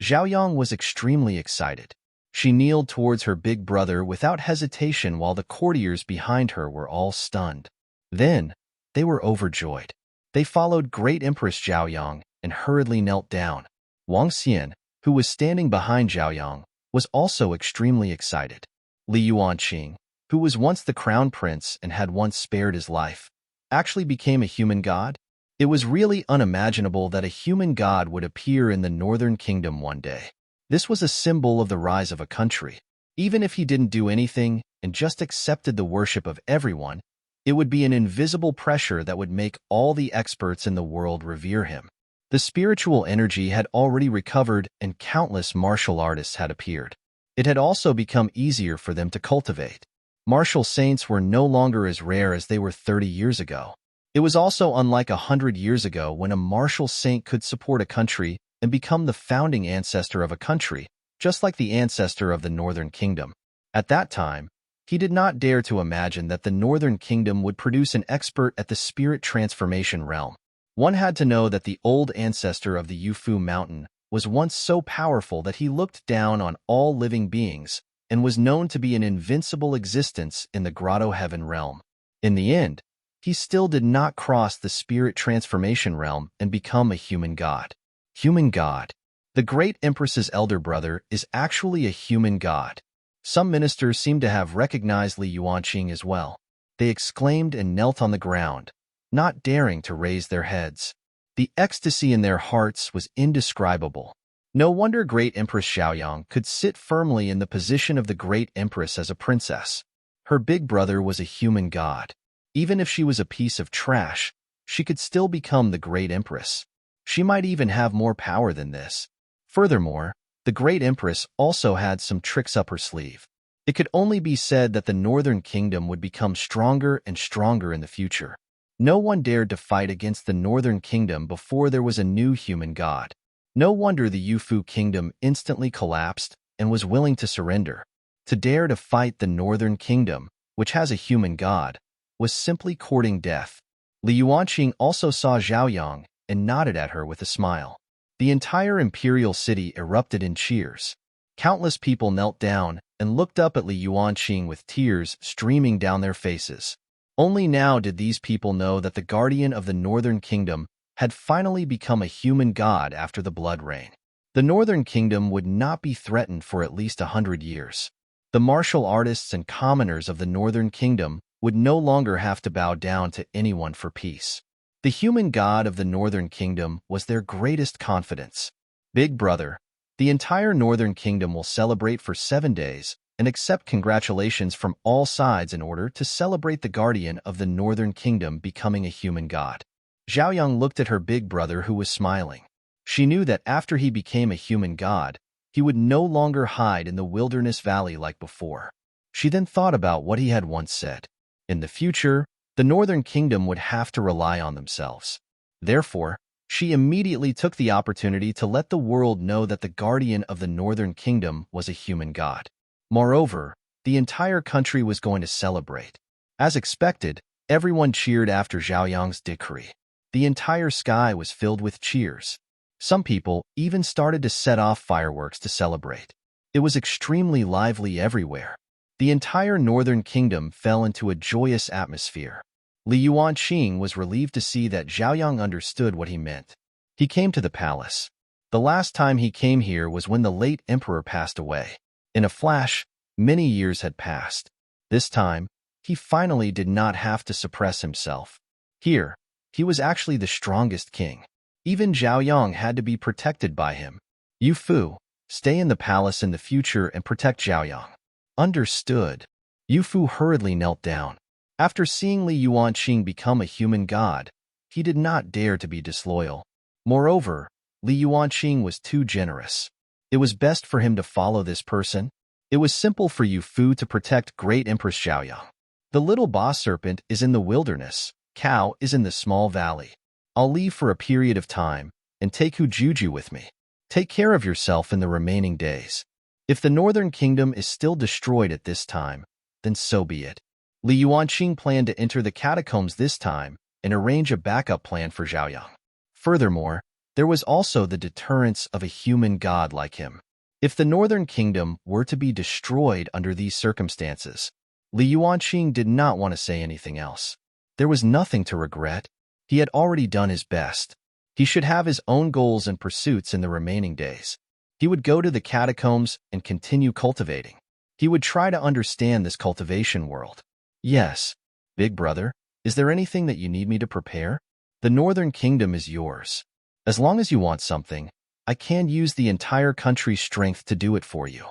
Zhao Yang was extremely excited. She kneeled towards her big brother without hesitation while the courtiers behind her were all stunned. Then, they were overjoyed. They followed Great Empress Zhao Yang and hurriedly knelt down. Wang Xian, who was standing behind Zhao Yang, was also extremely excited. Li Yuanqing, who was once the crown prince and had once spared his life, actually became a human god? It was really unimaginable that a human god would appear in the northern kingdom one day. This was a symbol of the rise of a country. Even if he didn't do anything and just accepted the worship of everyone, it would be an invisible pressure that would make all the experts in the world revere him. The spiritual energy had already recovered and countless martial artists had appeared. It had also become easier for them to cultivate. Martial saints were no longer as rare as they were 30 years ago. It was also unlike 100 years ago when a martial saint could support a country and become the founding ancestor of a country, just like the ancestor of the Northern Kingdom. At that time, he did not dare to imagine that the Northern Kingdom would produce an expert at the spirit transformation realm. One had to know that the old ancestor of the Yufu mountain was once so powerful that he looked down on all living beings and was known to be an invincible existence in the Grotto Heaven realm. In the end, he still did not cross the spirit transformation realm and become a human god. Human god. The Great Empress's elder brother is actually a human god. Some ministers seem to have recognized Li Yuanqing as well. They exclaimed and knelt on the ground, not daring to raise their heads. The ecstasy in their hearts was indescribable. No wonder Great Empress Xiaoyang could sit firmly in the position of the Great Empress as a princess. Her big brother was a human god. Even if she was a piece of trash, she could still become the Great Empress. She might even have more power than this. Furthermore, the Great Empress also had some tricks up her sleeve. It could only be said that the Northern Kingdom would become stronger and stronger in the future. No one dared to fight against the Northern Kingdom before there was a new human god. No wonder the Yufu Kingdom instantly collapsed and was willing to surrender. To dare to fight the Northern Kingdom, which has a human god, was simply courting death. Li Yuanqing also saw Zhao Yang and nodded at her with a smile. The entire imperial city erupted in cheers. Countless people knelt down and looked up at Li Yuanqing with tears streaming down their faces. Only now did these people know that the guardian of the Northern Kingdom had finally become a human god after the blood rain. The Northern Kingdom would not be threatened for at least 100 years. The martial artists and commoners of the Northern Kingdom would no longer have to bow down to anyone for peace. The human god of the Northern Kingdom was their greatest confidence. Big brother, the entire Northern Kingdom will celebrate for 7 days and accept congratulations from all sides in order to celebrate the guardian of the Northern Kingdom becoming a human god. Zhao Yang looked at her big brother who was smiling. She knew that after he became a human god, he would no longer hide in the wilderness valley like before. She then thought about what he had once said. In the future, the Northern Kingdom would have to rely on themselves. Therefore, She immediately took the opportunity to let the world know that the guardian of the Northern Kingdom was a human god. Moreover, the entire country was going to celebrate. As expected, everyone cheered after Zhaoyang's decree. The entire sky was filled with cheers. Some people even started to set off fireworks to celebrate. It was extremely lively everywhere. The entire Northern Kingdom fell into a joyous atmosphere. Li Yuanqing was relieved to see that Zhaoyang understood what he meant. He came to the palace. The last time he came here was when the late emperor passed away. In a flash, many years had passed. This time, he finally did not have to suppress himself. Here, he was actually the strongest king. Even Zhaoyang had to be protected by him. "You Fu, stay in the palace in the future and protect Zhaoyang." Understood. Yu Fu hurriedly knelt down. After seeing Li Yuanqing become a human god, he did not dare to be disloyal. Moreover, Li Yuanqing was too generous. It was best for him to follow this person. It was simple for Yu Fu to protect Great Empress Zhaoyang. The little boss serpent is in the wilderness. Cow is in the small valley. I'll leave for a period of time and take Juju with me. Take care of yourself in the remaining days. If the Northern Kingdom is still destroyed at this time, then so be it. Li Yuanqing planned to enter the catacombs this time and arrange a backup plan for Zhaoyang. Furthermore, there was also the deterrence of a human god like him. If the Northern Kingdom were to be destroyed under these circumstances, Li Yuanqing did not want to say anything else. There was nothing to regret. He had already done his best. He should have his own goals and pursuits in the remaining days. He would go to the catacombs and continue cultivating. He would try to understand this cultivation world. "Yes, big brother, is there anything that you need me to prepare? The Northern Kingdom is yours. As long as you want something, I can use the entire country's strength to do it for you."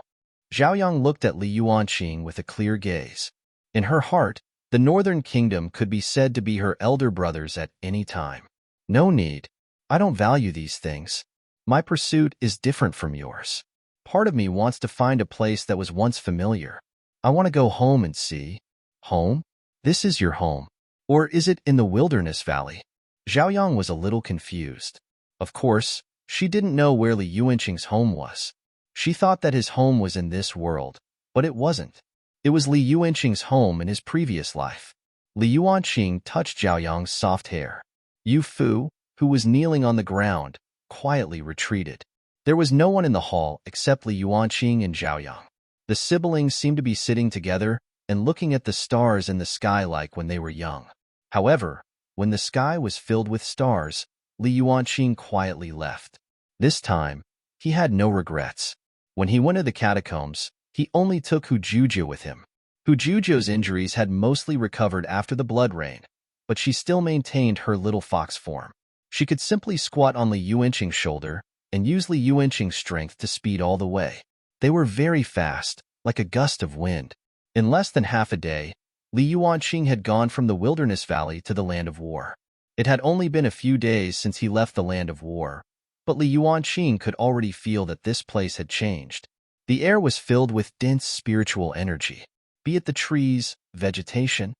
Zhaoyang looked at Li Yuanqing with a clear gaze. In her heart, the Northern Kingdom could be said to be her elder brothers at any time. "No need. I don't value these things. My pursuit is different from yours. Part of me wants to find a place that was once familiar. I want to go home and see." "Home? This is your home. Or is it in the wilderness valley?" Zhaoyang was a little confused. Of course, she didn't know where Li Yuanqing's home was. She thought that his home was in this world, but it wasn't. It was Li Yuanqing's home in his previous life. Li Yuanqing touched Zhaoyang's soft hair. Yu Fu, who was kneeling on the ground, quietly retreated. There was no one in the hall except Li Yuanqing and Zhaoyang. The siblings seemed to be sitting together and looking at the stars in the sky like when they were young. However, when the sky was filled with stars, Li Yuanqing quietly left. This time, he had no regrets. When he went to the catacombs, he only took Juju with him. Juju's injuries had mostly recovered after the blood rain, but she still maintained her little fox form. She could simply squat on Li Yuanqing's shoulder and use Li Yuanqing's strength to speed all the way. They were very fast, like a gust of wind. In less than half a day, Li Yuanqing had gone from the wilderness valley to the land of war. It had only been a few days since he left the land of war, but Li Yuanqing could already feel that this place had changed. The air was filled with dense spiritual energy. Be it the trees, vegetation,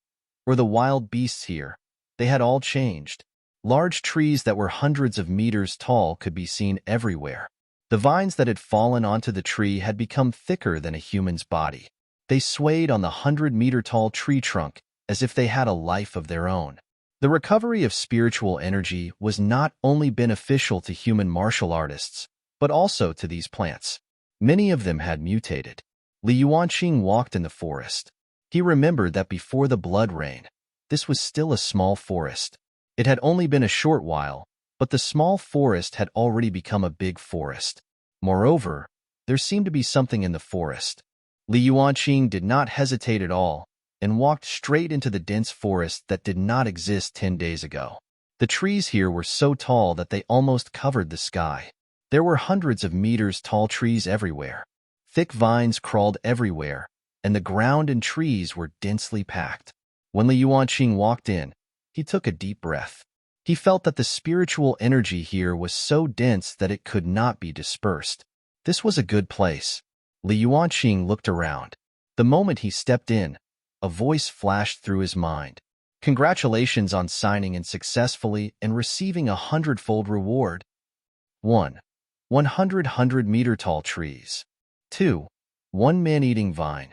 or the wild beasts here, they had all changed. Large trees that were hundreds of meters tall could be seen everywhere. The vines that had fallen onto the tree had become thicker than a human's body. They swayed on the 100-meter-tall tree trunk as if they had a life of their own. The recovery of spiritual energy was not only beneficial to human martial artists, but also to these plants. Many of them had mutated. Li Yuanqing walked in the forest. He remembered that before the blood rain, this was still a small forest. It had only been a short while, but the small forest had already become a big forest. Moreover, there seemed to be something in the forest. Li Yuanqing did not hesitate at all and walked straight into the dense forest that did not exist 10 days ago. The trees here were so tall that they almost covered the sky. There were hundreds of meters tall trees everywhere. Thick vines crawled everywhere, and the ground and trees were densely packed. When Li Yuanqing walked in, he took a deep breath. He felt that the spiritual energy here was so dense that it could not be dispersed. This was a good place. Li Yuanqing looked around. The moment he stepped in, a voice flashed through his mind. Congratulations on signing in successfully and receiving a 100-fold reward. 1. 100 meter-tall trees. 2. 1 man-eating vine.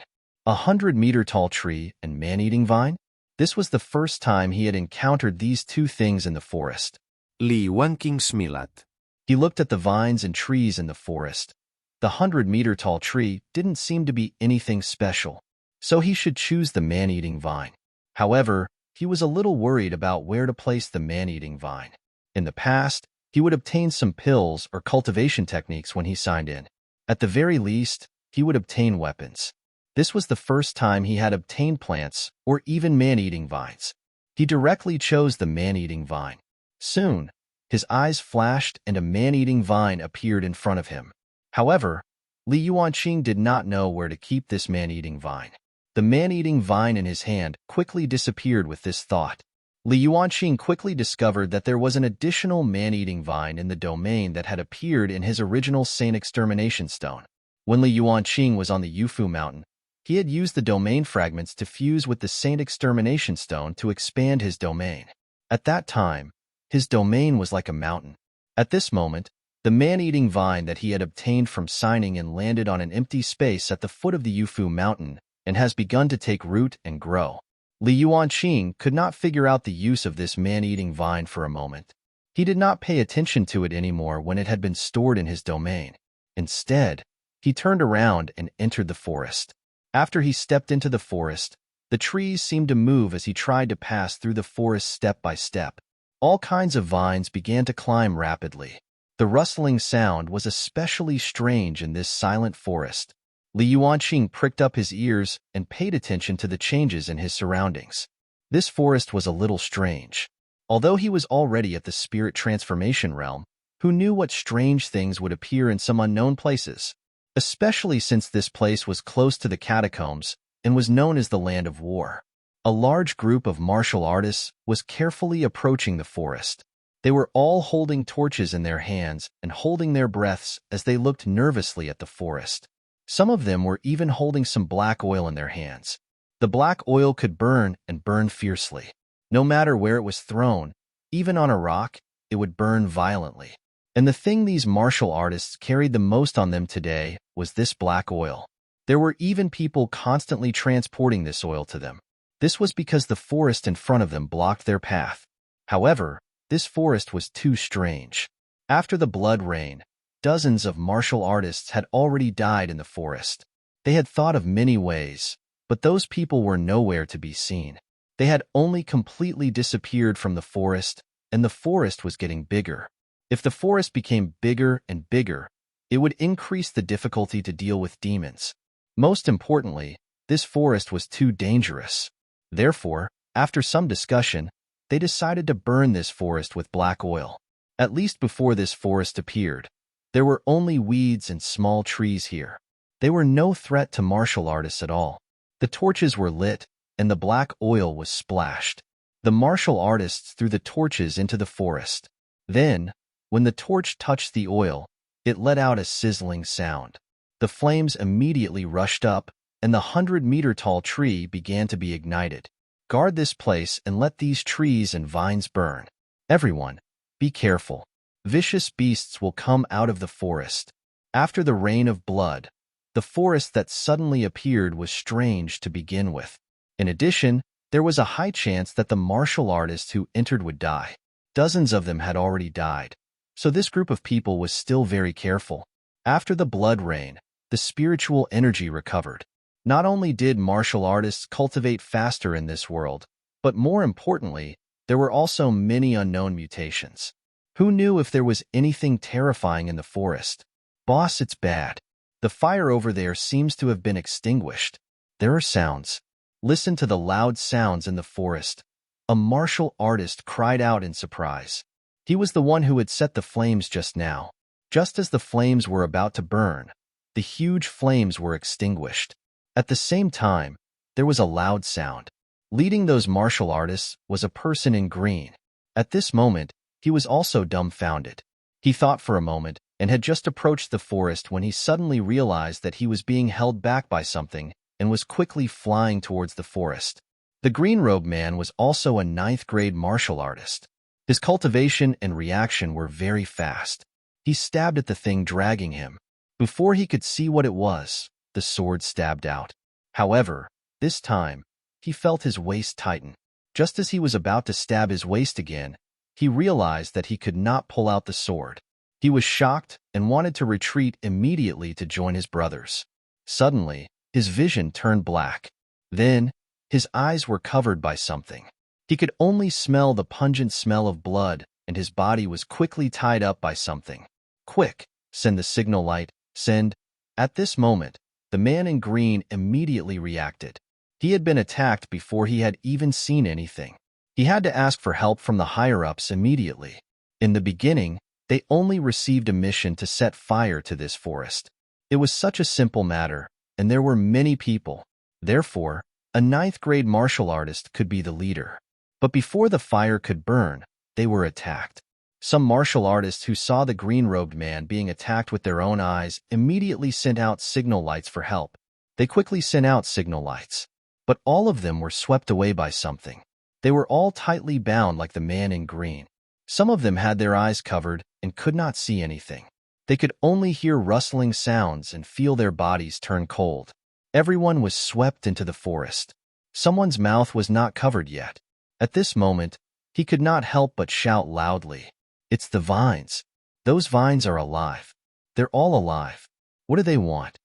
100-meter-tall tree and man-eating vine? This was the first time he had encountered these two things in the forest. Li Yuanqing smilat. He looked at the vines and trees in the forest. The 100-meter-tall tree didn't seem to be anything special, so he should choose the man-eating vine. However, he was a little worried about where to place the man-eating vine. In the past, he would obtain some pills or cultivation techniques when he signed in. At the very least, he would obtain weapons. This was the first time he had obtained plants or even man-eating vines. He directly chose the man-eating vine. Soon, his eyes flashed and a man-eating vine appeared in front of him. However, Li Yuanqing did not know where to keep this man-eating vine. The man-eating vine in his hand quickly disappeared with this thought. Li Yuanqing quickly discovered that there was an additional man-eating vine in the domain that had appeared in his original Saint Extermination Stone. When Li Yuanqing was on the Yufu Mountain, he had used the domain fragments to fuse with the Saint Extermination Stone to expand his domain. At that time, his domain was like a mountain. At this moment, the man-eating vine that he had obtained from signing in landed on an empty space at the foot of the Yufu Mountain and has begun to take root and grow. Li Yuanqing could not figure out the use of this man-eating vine for a moment. He did not pay attention to it anymore when it had been stored in his domain. Instead, he turned around and entered the forest. After he stepped into the forest, the trees seemed to move as he tried to pass through the forest step by step. All kinds of vines began to climb rapidly. The rustling sound was especially strange in this silent forest. Li Yuanqing pricked up his ears and paid attention to the changes in his surroundings. This forest was a little strange. Although he was already at the spirit transformation realm, who knew what strange things would appear in some unknown places? Especially since this place was close to the catacombs and was known as the Land of War. A large group of martial artists was carefully approaching the forest. They were all holding torches in their hands and holding their breaths as they looked nervously at the forest. Some of them were even holding some black oil in their hands. The black oil could burn and burn fiercely. No matter where it was thrown, even on a rock, it would burn violently. And the thing these martial artists carried the most on them today was this black oil. There were even people constantly transporting this oil to them. This was because the forest in front of them blocked their path. However, this forest was too strange. After the blood rain, dozens of martial artists had already died in the forest. They had thought of many ways, but those people were nowhere to be seen. They had only completely disappeared from the forest, and the forest was getting bigger. If the forest became bigger and bigger, it would increase the difficulty to deal with demons. Most importantly, this forest was too dangerous. Therefore, after some discussion, they decided to burn this forest with black oil. At least before this forest appeared, there were only weeds and small trees here. They were no threat to martial artists at all. The torches were lit, and the black oil was splashed. The martial artists threw the torches into the forest. Then, when the torch touched the oil, it let out a sizzling sound. The flames immediately rushed up, and the 100-meter-tall tree began to be ignited. Guard this place and let these trees and vines burn. Everyone, be careful. Vicious beasts will come out of the forest. After the rain of blood, the forest that suddenly appeared was strange to begin with. In addition, there was a high chance that the martial artists who entered would die. Dozens of them had already died, so this group of people was still very careful. After the blood rain, the spiritual energy recovered. Not only did martial artists cultivate faster in this world, but more importantly, there were also many unknown mutations. Who knew if there was anything terrifying in the forest? Boss, it's bad. The fire over there seems to have been extinguished. There are sounds. Listen to the loud sounds in the forest. A martial artist cried out in surprise. He was the one who had set the flames just now. Just as the flames were about to burn, the huge flames were extinguished. At the same time, there was a loud sound. Leading those martial artists was a person in green. At this moment, he was also dumbfounded. He thought for a moment and had just approached the forest when he suddenly realized that he was being held back by something and was quickly flying towards the forest. The green-robed man was also a ninth-grade martial artist. His cultivation and reaction were very fast. He stabbed at the thing dragging him. Before he could see what it was, the sword stabbed out. However, this time, he felt his waist tighten. Just as he was about to stab his waist again, he realized that he could not pull out the sword. He was shocked and wanted to retreat immediately to join his brothers. Suddenly, his vision turned black. Then, his eyes were covered by something. He could only smell the pungent smell of blood, and his body was quickly tied up by something. "Quick, send the signal light, send." At this moment, the man in green immediately reacted. He had been attacked before he had even seen anything. He had to ask for help from the higher-ups immediately. In the beginning, they only received a mission to set fire to this forest. It was such a simple matter, and there were many people. Therefore, a ninth-grade martial artist could be the leader. But before the fire could burn, they were attacked. Some martial artists who saw the green-robed man being attacked with their own eyes immediately sent out signal lights for help. They quickly sent out signal lights. But all of them were swept away by something. They were all tightly bound like the man in green. Some of them had their eyes covered and could not see anything. They could only hear rustling sounds and feel their bodies turn cold. Everyone was swept into the forest. Someone's mouth was not covered yet. At this moment, he could not help but shout loudly, "It's the vines. Those vines are alive. They're all alive. What do they want?"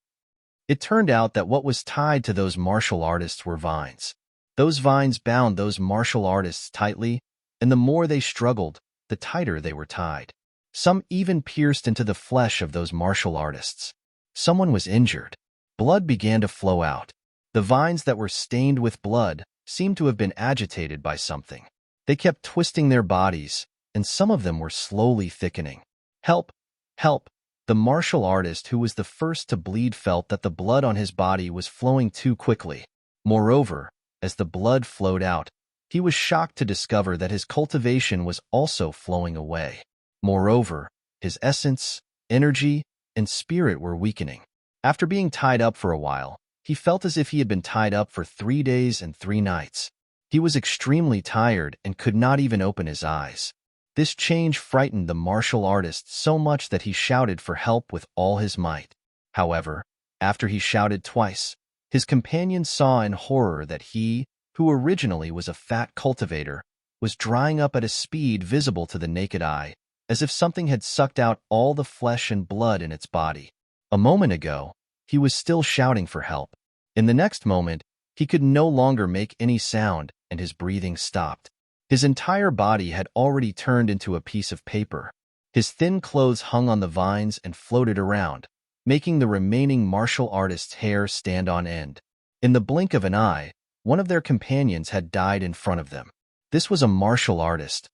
It turned out that what was tied to those martial artists were vines. Those vines bound those martial artists tightly, and the more they struggled, the tighter they were tied. Some even pierced into the flesh of those martial artists. Someone was injured. Blood began to flow out. The vines that were stained with blood seemed to have been agitated by something. They kept twisting their bodies, and some of them were slowly thickening. "Help! Help!" The martial artist who was the first to bleed felt that the blood on his body was flowing too quickly. Moreover, as the blood flowed out, he was shocked to discover that his cultivation was also flowing away. Moreover, his essence, energy, and spirit were weakening. After being tied up for a while, he felt as if he had been tied up for 3 days and 3 nights. He was extremely tired and could not even open his eyes. This change frightened the martial artist so much that he shouted for help with all his might. However, after he shouted twice, his companions saw in horror that he, who originally was a fat cultivator, was drying up at a speed visible to the naked eye, as if something had sucked out all the flesh and blood in its body. A moment ago, he was still shouting for help. In the next moment, he could no longer make any sound, and his breathing stopped. His entire body had already turned into a piece of paper. His thin clothes hung on the vines and floated around, making the remaining martial artist's hair stand on end. In the blink of an eye, one of their companions had died in front of them. This was a martial artist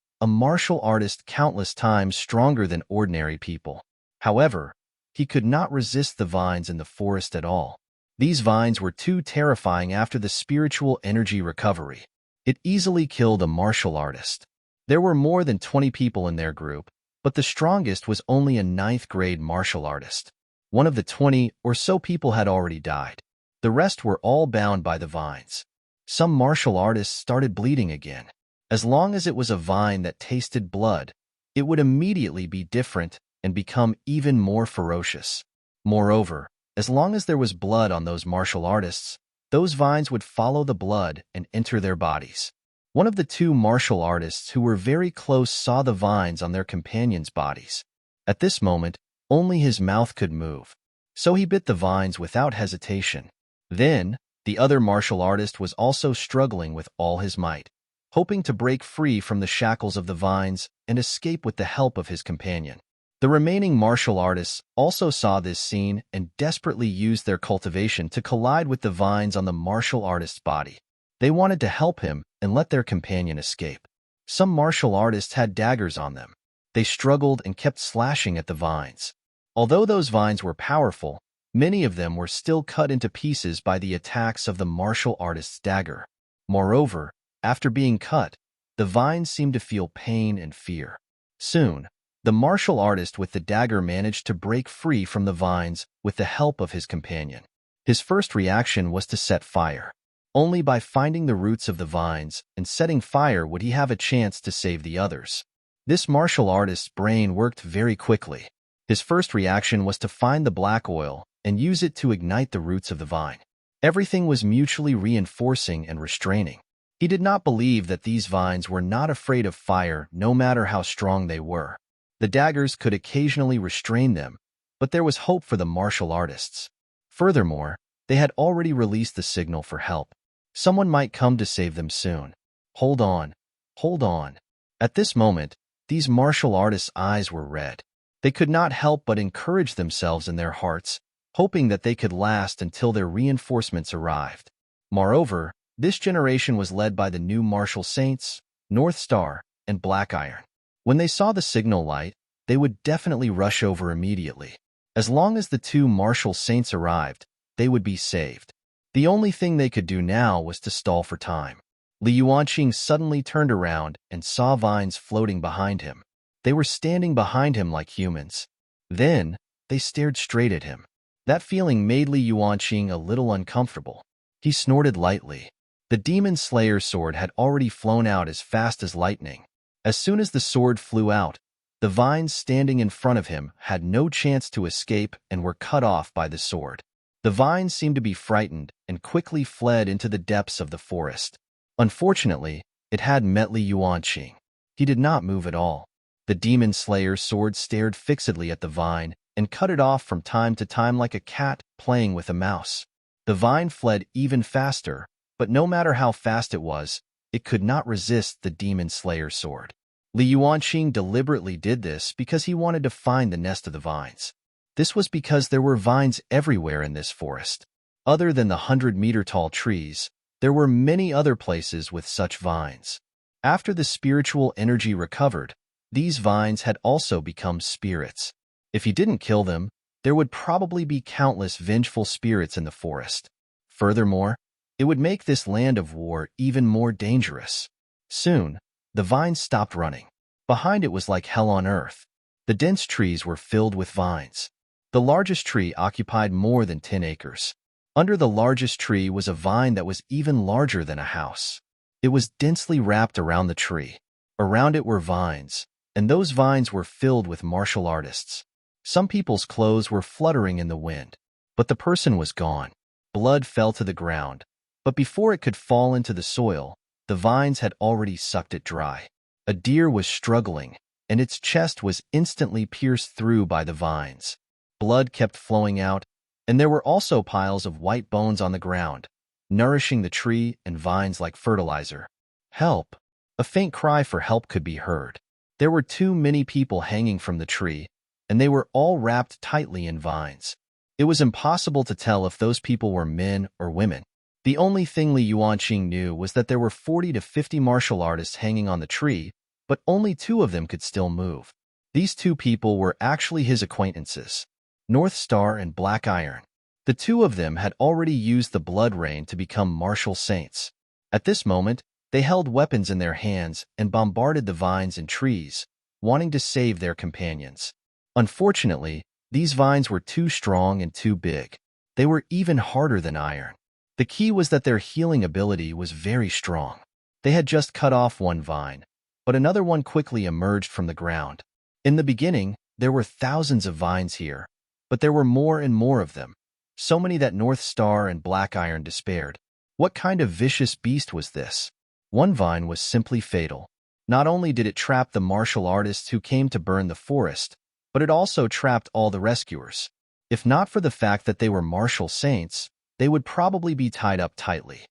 countless times stronger than ordinary people. However, he could not resist the vines in the forest at all. These vines were too terrifying after the spiritual energy recovery. It easily killed a martial artist. There were more than 20 people in their group, but the strongest was only a 9th-grade martial artist. One of the 20 or so people had already died. The rest were all bound by the vines. Some martial artists started bleeding again. As long as it was a vine that tasted blood, it would immediately be different and become even more ferocious. Moreover, as long as there was blood on those martial artists, those vines would follow the blood and enter their bodies. One of the 2 martial artists who were very close saw the vines on their companions' bodies. At this moment, only his mouth could move. So he bit the vines without hesitation. Then, the other martial artist was also struggling with all his might, hoping to break free from the shackles of the vines and escape with the help of his companion. The remaining martial artists also saw this scene and desperately used their cultivation to collide with the vines on the martial artist's body. They wanted to help him and let their companion escape. Some martial artists had daggers on them. They struggled and kept slashing at the vines. Although those vines were powerful, many of them were still cut into pieces by the attacks of the martial artist's dagger. Moreover, after being cut, the vines seemed to feel pain and fear. Soon, the martial artist with the dagger managed to break free from the vines with the help of his companion. His first reaction was to set fire. Only by finding the roots of the vines and setting fire would he have a chance to save the others. This martial artist's brain worked very quickly. His first reaction was to find the black oil and use it to ignite the roots of the vine. Everything was mutually reinforcing and restraining. He did not believe that these vines were not afraid of fire no matter how strong they were. The daggers could occasionally restrain them, but there was hope for the martial artists. Furthermore, they had already released the signal for help. Someone might come to save them soon. Hold on, hold on. At this moment, these martial artists' eyes were red. They could not help but encourage themselves in their hearts, hoping that they could last until their reinforcements arrived. Moreover, this generation was led by the new martial saints, North Star, and Black Iron. When they saw the signal light, they would definitely rush over immediately. As long as the two martial saints arrived, they would be saved. The only thing they could do now was to stall for time. Li Yuanqing suddenly turned around and saw vines floating behind him. They were standing behind him like humans. Then, they stared straight at him. That feeling made Li Yuanqing a little uncomfortable. He snorted lightly. The Demon Slayer's sword had already flown out as fast as lightning. As soon as the sword flew out, the vines standing in front of him had no chance to escape and were cut off by the sword. The vines seemed to be frightened and quickly fled into the depths of the forest. Unfortunately, it had met Li Yuanqing. He did not move at all. The Demon Slayer's sword stared fixedly at the vine and cut it off from time to time like a cat playing with a mouse. The vine fled even faster, but no matter how fast it was, it could not resist the Demon Slayer's sword. Li Yuanqing deliberately did this because he wanted to find the nest of the vines. This was because there were vines everywhere in this forest. Other than the 100-meter-tall trees, there were many other places with such vines. After the spiritual energy recovered, these vines had also become spirits. If he didn't kill them, there would probably be countless vengeful spirits in the forest. Furthermore, it would make this land of war even more dangerous. Soon, the vines stopped running. Behind it was like hell on earth. The dense trees were filled with vines. The largest tree occupied more than 10 acres. Under the largest tree was a vine that was even larger than a house. It was densely wrapped around the tree. Around it were vines, and those vines were filled with martial artists. Some people's clothes were fluttering in the wind, but the person was gone. Blood fell to the ground, but before it could fall into the soil, the vines had already sucked it dry. A deer was struggling, and its chest was instantly pierced through by the vines. Blood kept flowing out, and there were also piles of white bones on the ground, nourishing the tree and vines like fertilizer. Help! A faint cry for help could be heard. There were too many people hanging from the tree, and they were all wrapped tightly in vines. It was impossible to tell if those people were men or women. The only thing Li Yuanqing knew was that there were 40 to 50 martial artists hanging on the tree, but only 2 of them could still move. These 2 people were actually his acquaintances, North Star and Black Iron. The 2 of them had already used the blood rain to become martial saints. At this moment, they held weapons in their hands and bombarded the vines and trees, wanting to save their companions. Unfortunately, these vines were too strong and too big. They were even harder than iron. The key was that their healing ability was very strong. They had just cut off one vine, but another one quickly emerged from the ground. In the beginning, there were thousands of vines here, but there were more and more of them, so many that North Star and Black Iron despaired. What kind of vicious beast was this? One vine was simply fatal. Not only did it trap the martial artists who came to burn the forest, but it also trapped all the rescuers. If not for the fact that they were martial saints, they would probably be tied up tightly.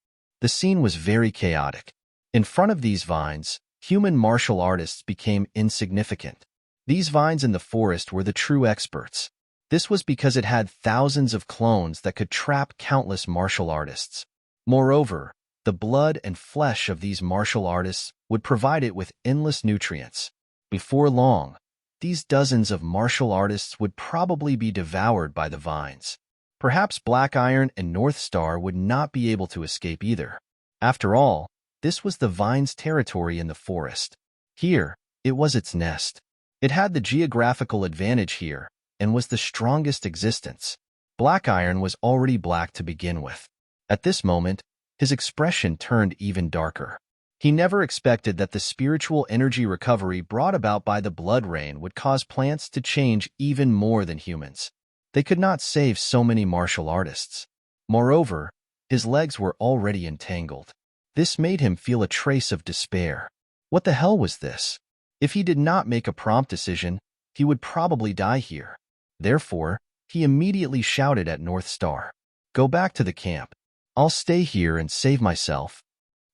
The scene was very chaotic. In front of these vines, human martial artists became insignificant. These vines in the forest were the true experts. This was because it had thousands of clones that could trap countless martial artists. Moreover, the blood and flesh of these martial artists would provide it with endless nutrients. Before long, these dozens of martial artists would probably be devoured by the vines. Perhaps Black Iron and North Star would not be able to escape either. After all, this was the vine's territory in the forest. Here, it was its nest. It had the geographical advantage here and was the strongest existence. Black Iron was already black to begin with. At this moment, His expression turned even darker. He never expected that the spiritual energy recovery brought about by the blood rain would cause plants to change even more than humans. They could not save so many martial artists. Moreover, his legs were already entangled. This made him feel a trace of despair. What the hell was this? If he did not make a prompt decision, he would probably die here. Therefore, he immediately shouted at North Star, "Go back to the camp. I'll stay here and save myself."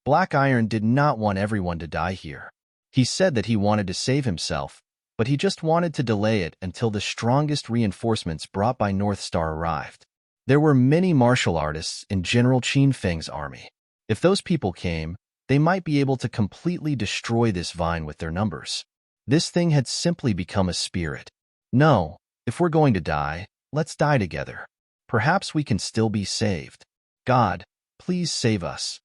Black Iron did not want everyone to die here. He said that he wanted to save himself, but he just wanted to delay it until the strongest reinforcements brought by North Star arrived. There were many martial artists in General Qin Feng's army. If those people came, they might be able to completely destroy this vine with their numbers. This thing had simply become a spirit. No, if we're going to die, let's die together. Perhaps we can still be saved. God, please save us.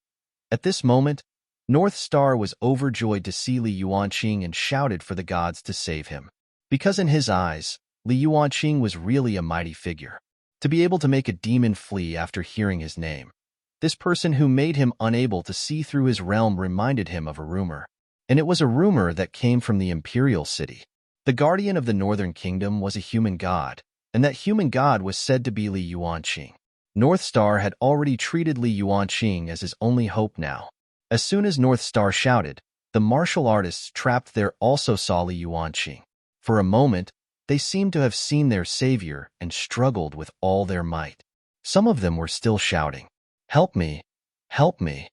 At this moment, North Star was overjoyed to see Li Yuanqing and shouted for the gods to save him. Because in his eyes, Li Yuanqing was really a mighty figure. To be able to make a demon flee after hearing his name. This person who made him unable to see through his realm reminded him of a rumor. And it was a rumor that came from the imperial city. The guardian of the northern kingdom was a human god, and that human god was said to be Li Yuanqing. North Star had already treated Li Yuanqing as his only hope now. As soon as North Star shouted, the martial artists trapped there also saw Li Yuanqing. For a moment, they seemed to have seen their savior and struggled with all their might. Some of them were still shouting, "Help me! Help me!"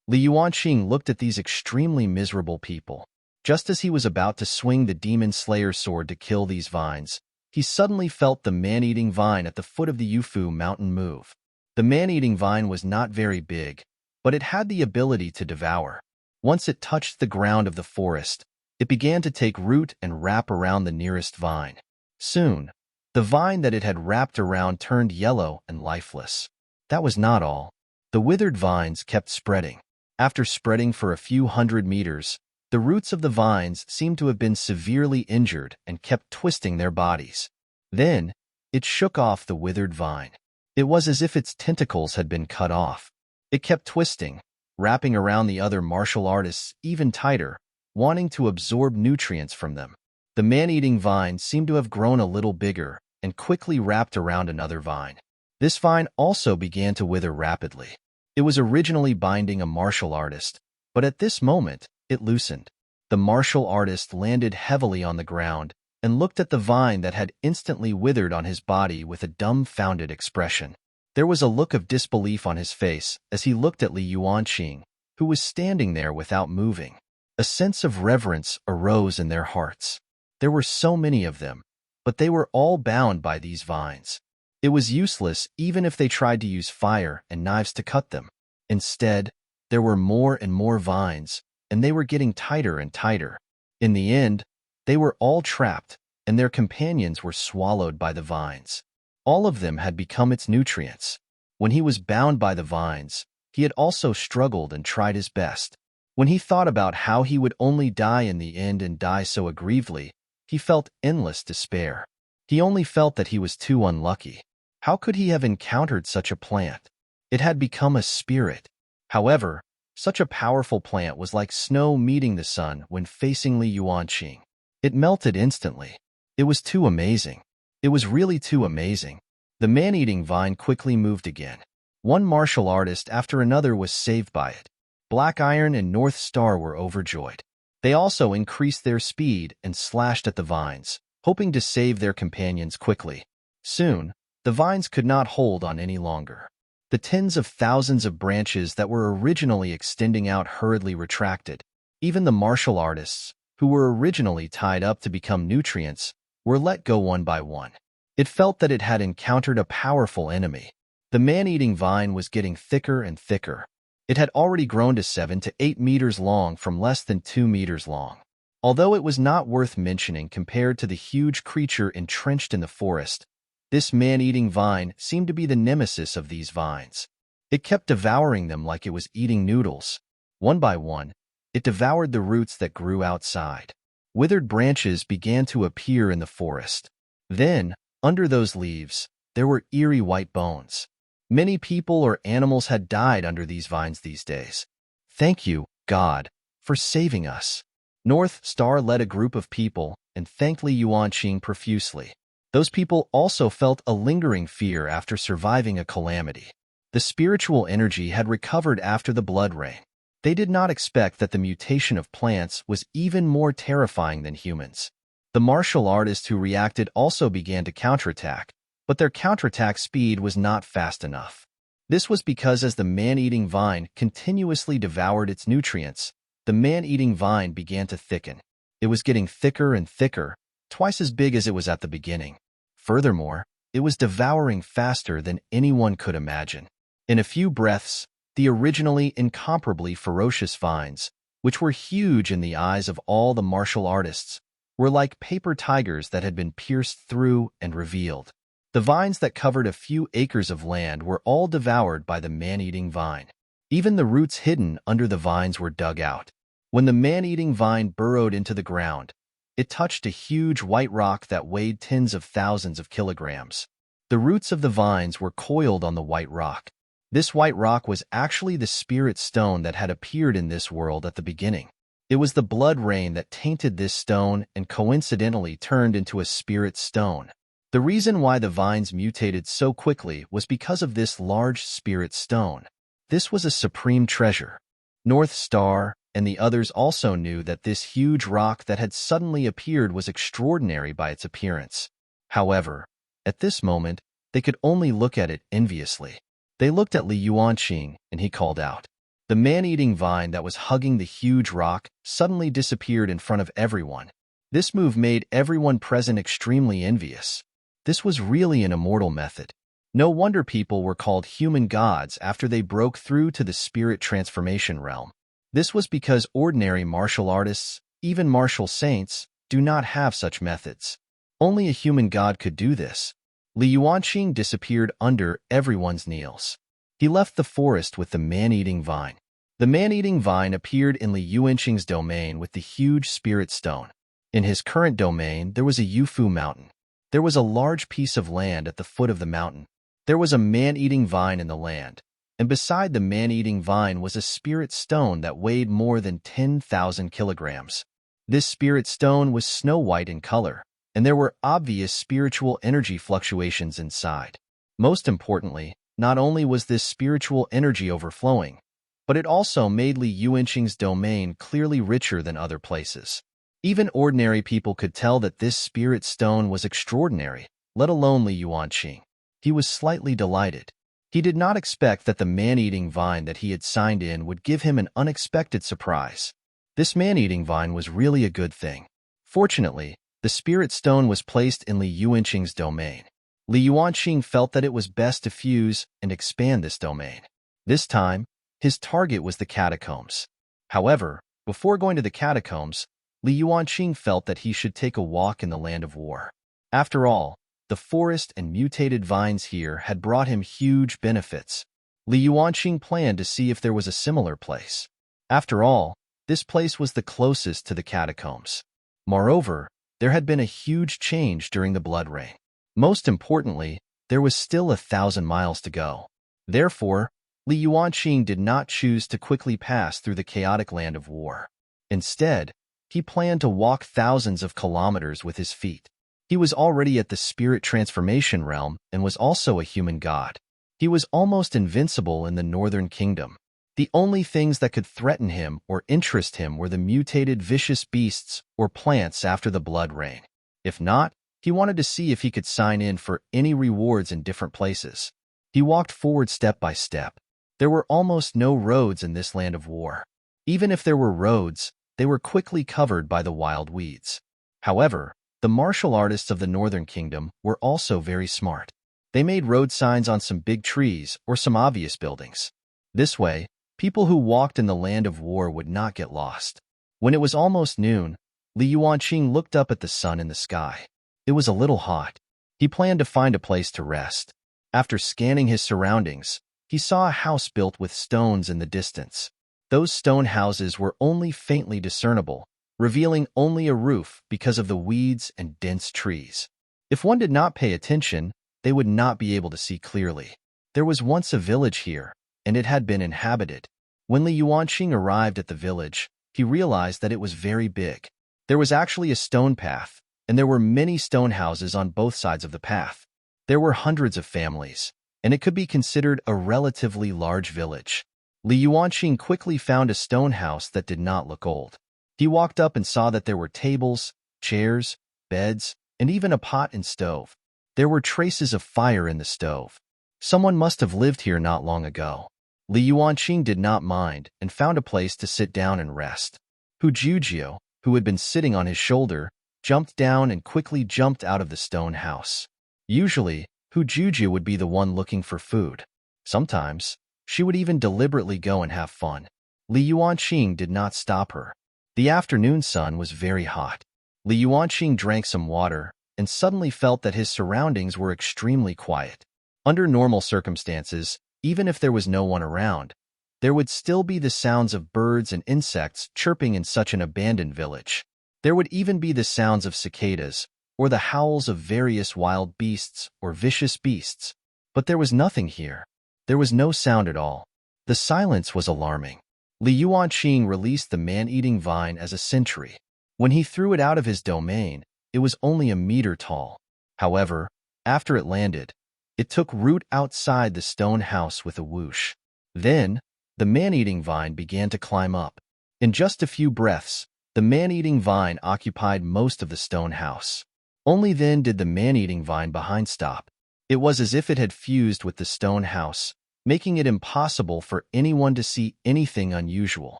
Li Yuanqing looked at these extremely miserable people. Just as he was about to swing the demon slayer sword to kill these vines, he suddenly felt the man-eating vine at the foot of the Yufu mountain move. The man-eating vine was not very big, but it had the ability to devour. Once it touched the ground of the forest, it began to take root and wrap around the nearest vine. Soon, the vine that it had wrapped around turned yellow and lifeless. That was not all. The withered vines kept spreading. After spreading for a few hundred meters, the roots of the vines seemed to have been severely injured and kept twisting their bodies. Then, it shook off the withered vine. It was as if its tentacles had been cut off. It kept twisting, wrapping around the other martial artists even tighter, wanting to absorb nutrients from them. The man-eating vine seemed to have grown a little bigger and quickly wrapped around another vine. This vine also began to wither rapidly. It was originally binding a martial artist, but at this moment, it loosened. The martial artist landed heavily on the ground and looked at the vine that had instantly withered on his body with a dumbfounded expression. There was a look of disbelief on his face as he looked at Li Yuanqing, who was standing there without moving. A sense of reverence arose in their hearts. There were so many of them, but they were all bound by these vines. It was useless even if they tried to use fire and knives to cut them. Instead, there were more and more vines, and they were getting tighter and tighter. In the end, they were all trapped, and their companions were swallowed by the vines. All of them had become its nutrients. When he was bound by the vines, he had also struggled and tried his best. When he thought about how he would only die in the end and die so aggrievedly, he felt endless despair. He only felt that he was too unlucky. How could he have encountered such a plant? It had become a spirit. However, such a powerful plant was like snow meeting the sun when facing Li Yuanqing. It melted instantly. It was too amazing. It was really too amazing. The man-eating vine quickly moved again. One martial artist after another was saved by it. Black Iron and North Star were overjoyed. They also increased their speed and slashed at the vines, hoping to save their companions quickly. Soon, the vines could not hold on any longer. The tens of thousands of branches that were originally extending out hurriedly retracted. Even the martial artists, who were originally tied up to become nutrients, were let go one by one. It felt that it had encountered a powerful enemy. The man-eating vine was getting thicker and thicker. It had already grown to 7 to 8 meters long from less than 2 meters long. Although it was not worth mentioning compared to the huge creature entrenched in the forest, this man-eating vine seemed to be the nemesis of these vines. It kept devouring them like it was eating noodles. One by one, it devoured the roots that grew outside. Withered branches began to appear in the forest. Then, under those leaves, there were eerie white bones. Many people or animals had died under these vines these days. Thank you, God, for saving us. North Star led a group of people and thanked Li Yuanqing profusely. Those people also felt a lingering fear after surviving a calamity. The spiritual energy had recovered after the blood rain. They did not expect that the mutation of plants was even more terrifying than humans. The martial artists who reacted also began to counterattack, but their counterattack speed was not fast enough. This was because as the man-eating vine continuously devoured its nutrients, the man-eating vine began to thicken. It was getting thicker and thicker, twice as big as it was at the beginning. Furthermore, it was devouring faster than anyone could imagine. In a few breaths, the originally incomparably ferocious vines, which were huge in the eyes of all the martial artists, were like paper tigers that had been pierced through and revealed. The vines that covered a few acres of land were all devoured by the man-eating vine. Even the roots hidden under the vines were dug out. When the man-eating vine burrowed into the ground, it touched a huge white rock that weighed tens of thousands of kilograms. The roots of the vines were coiled on the white rock. This white rock was actually the spirit stone that had appeared in this world at the beginning. It was the blood rain that tainted this stone and coincidentally turned into a spirit stone. The reason why the vines mutated so quickly was because of this large spirit stone. This was a supreme treasure. North Star and the others also knew that this huge rock that had suddenly appeared was extraordinary by its appearance. However, at this moment, they could only look at it enviously. They looked at Li Yuanqing, and he called out. The man-eating vine that was hugging the huge rock suddenly disappeared in front of everyone. This move made everyone present extremely envious. This was really an immortal method. No wonder people were called human gods after they broke through to the spirit transformation realm. This was because ordinary martial artists, even martial saints, do not have such methods. Only a human god could do this. Li Yuanqing disappeared under everyone's nails. He left the forest with the man-eating vine. The man-eating vine appeared in Li Yuanqing's domain with the huge spirit stone. In his current domain, there was a Yufu mountain. There was a large piece of land at the foot of the mountain. There was a man-eating vine in the land, and beside the man-eating vine was a spirit stone that weighed more than 10,000 kilograms. This spirit stone was snow-white in color, and there were obvious spiritual energy fluctuations inside. Most importantly, not only was this spiritual energy overflowing, but it also made Li Yuanqing's domain clearly richer than other places. Even ordinary people could tell that this spirit stone was extraordinary, let alone Li Yuanqing. He was slightly delighted. He did not expect that the man-eating vine that he had signed in would give him an unexpected surprise. This man-eating vine was really a good thing. Fortunately, the spirit stone was placed in Li Yuanqing's domain. Li Yuanqing felt that it was best to fuse and expand this domain. This time, his target was the catacombs. However, before going to the catacombs, Li Yuanqing felt that he should take a walk in the land of war. After all, the forest and mutated vines here had brought him huge benefits. Li Yuanqing planned to see if there was a similar place. After all, this place was the closest to the catacombs. Moreover, there had been a huge change during the blood rain. Most importantly, there was still 1,000 miles to go. Therefore, Li Yuanqing did not choose to quickly pass through the chaotic land of war. Instead, he planned to walk thousands of kilometers with his feet. He was already at the spirit transformation realm and was also a human god. He was almost invincible in the Northern Kingdom. The only things that could threaten him or interest him were the mutated vicious beasts or plants after the blood rain. If not, he wanted to see if he could sign in for any rewards in different places. He walked forward step by step. There were almost no roads in this land of war. Even if there were roads, they were quickly covered by the wild weeds. However, the martial artists of the Northern Kingdom were also very smart. They made road signs on some big trees or some obvious buildings. This way, people who walked in the land of war would not get lost. When it was almost noon, Li Yuanqing looked up at the sun in the sky. It was a little hot. He planned to find a place to rest. After scanning his surroundings, he saw a house built with stones in the distance. Those stone houses were only faintly discernible, revealing only a roof because of the weeds and dense trees. If one did not pay attention, they would not be able to see clearly. There was once a village here, and it had been inhabited. When Li Yuanqing arrived at the village, he realized that it was very big. There was actually a stone path, and there were many stone houses on both sides of the path. There were hundreds of families, and it could be considered a relatively large village. Li Yuanqing quickly found a stone house that did not look old. He walked up and saw that there were tables, chairs, beds, and even a pot and stove. There were traces of fire in the stove. Someone must have lived here not long ago. Li Yuanqing did not mind and found a place to sit down and rest. Hu Jujio, who had been sitting on his shoulder, jumped down and quickly jumped out of the stone house. Usually, Hu Jujio would be the one looking for food. Sometimes, she would even deliberately go and have fun. Li Yuanqing did not stop her. The afternoon sun was very hot. Li Yuanqing drank some water and suddenly felt that his surroundings were extremely quiet. Under normal circumstances, even if there was no one around, there would still be the sounds of birds and insects chirping in such an abandoned village. There would even be the sounds of cicadas, or the howls of various wild beasts or vicious beasts. But there was nothing here. There was no sound at all. The silence was alarming. Li Yuanqing released the man-eating vine as a sentry. When he threw it out of his domain, it was only a meter tall. However, after it landed, it took root outside the stone house with a whoosh. Then, the man-eating vine began to climb up. In just a few breaths, the man-eating vine occupied most of the stone house. Only then did the man-eating vine behind stop. It was as if it had fused with the stone house, making it impossible for anyone to see anything unusual.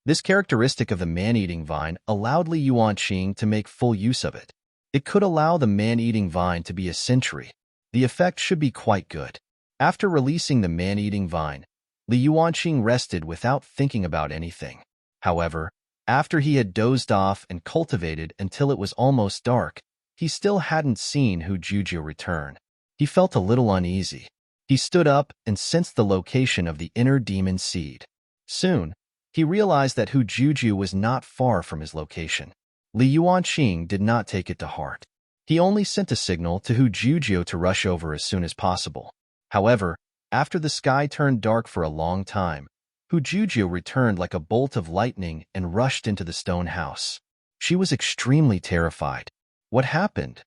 This characteristic of the man-eating vine allowed Li Yuanqing to make full use of it. It could allow the man-eating vine to be a sentry. The effect should be quite good. After releasing the man-eating vine, Li Yuanqing rested without thinking about anything. However, after he had dozed off and cultivated until it was almost dark, he still hadn't seen Hu Jujio return. He felt a little uneasy. He stood up and sensed the location of the inner demon seed. Soon, he realized that Hu Jujio was not far from his location. Li Yuanqing did not take it to heart. He only sent a signal to Hu Jujio to rush over as soon as possible. However, after the sky turned dark for a long time, Hu Jujio returned like a bolt of lightning and rushed into the stone house. She was extremely terrified. What happened?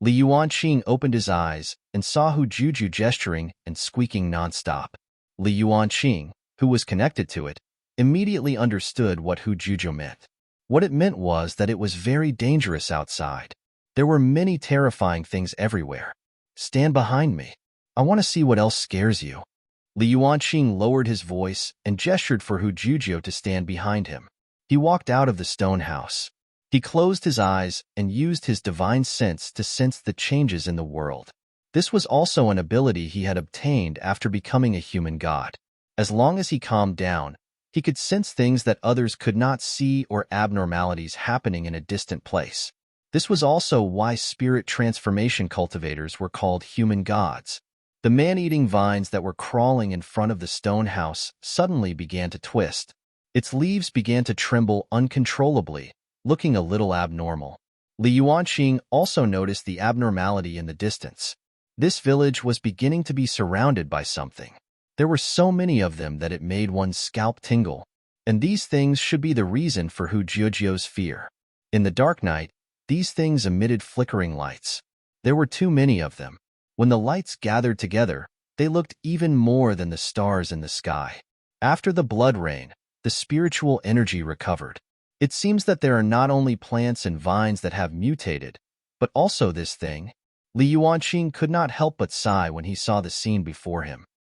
Li Yuanqing opened his eyes and saw Hu Jujio gesturing and squeaking nonstop. Li Yuanqing, who was connected to it, immediately understood what Hu Jujio meant. What it meant was that it was very dangerous outside. There were many terrifying things everywhere. Stand behind me. I want to see what else scares you. Li Yuanqing lowered his voice and gestured for Hu Jujio to stand behind him. He walked out of the stone house. He closed his eyes and used his divine sense to sense the changes in the world. This was also an ability he had obtained after becoming a human god. As long as he calmed down, he could sense things that others could not see or abnormalities happening in a distant place. This was also why spirit transformation cultivators were called human gods. The man-eating vines that were crawling in front of the stone house suddenly began to twist. Its leaves began to tremble uncontrollably, looking a little abnormal. Li Yuanqing also noticed the abnormality in the distance. This village was beginning to be surrounded by something. There were so many of them that it made one's scalp tingle, and these things should be the reason for Hu Jujio's fear. In the dark night, these things emitted flickering lights. There were too many of them. When the lights gathered together, they looked even more than the stars in the sky. After the blood rain, the spiritual energy recovered. It seems that there are not only plants and vines that have mutated, but also this thing. Li Yuanqing could not help but sigh when he saw the scene before him.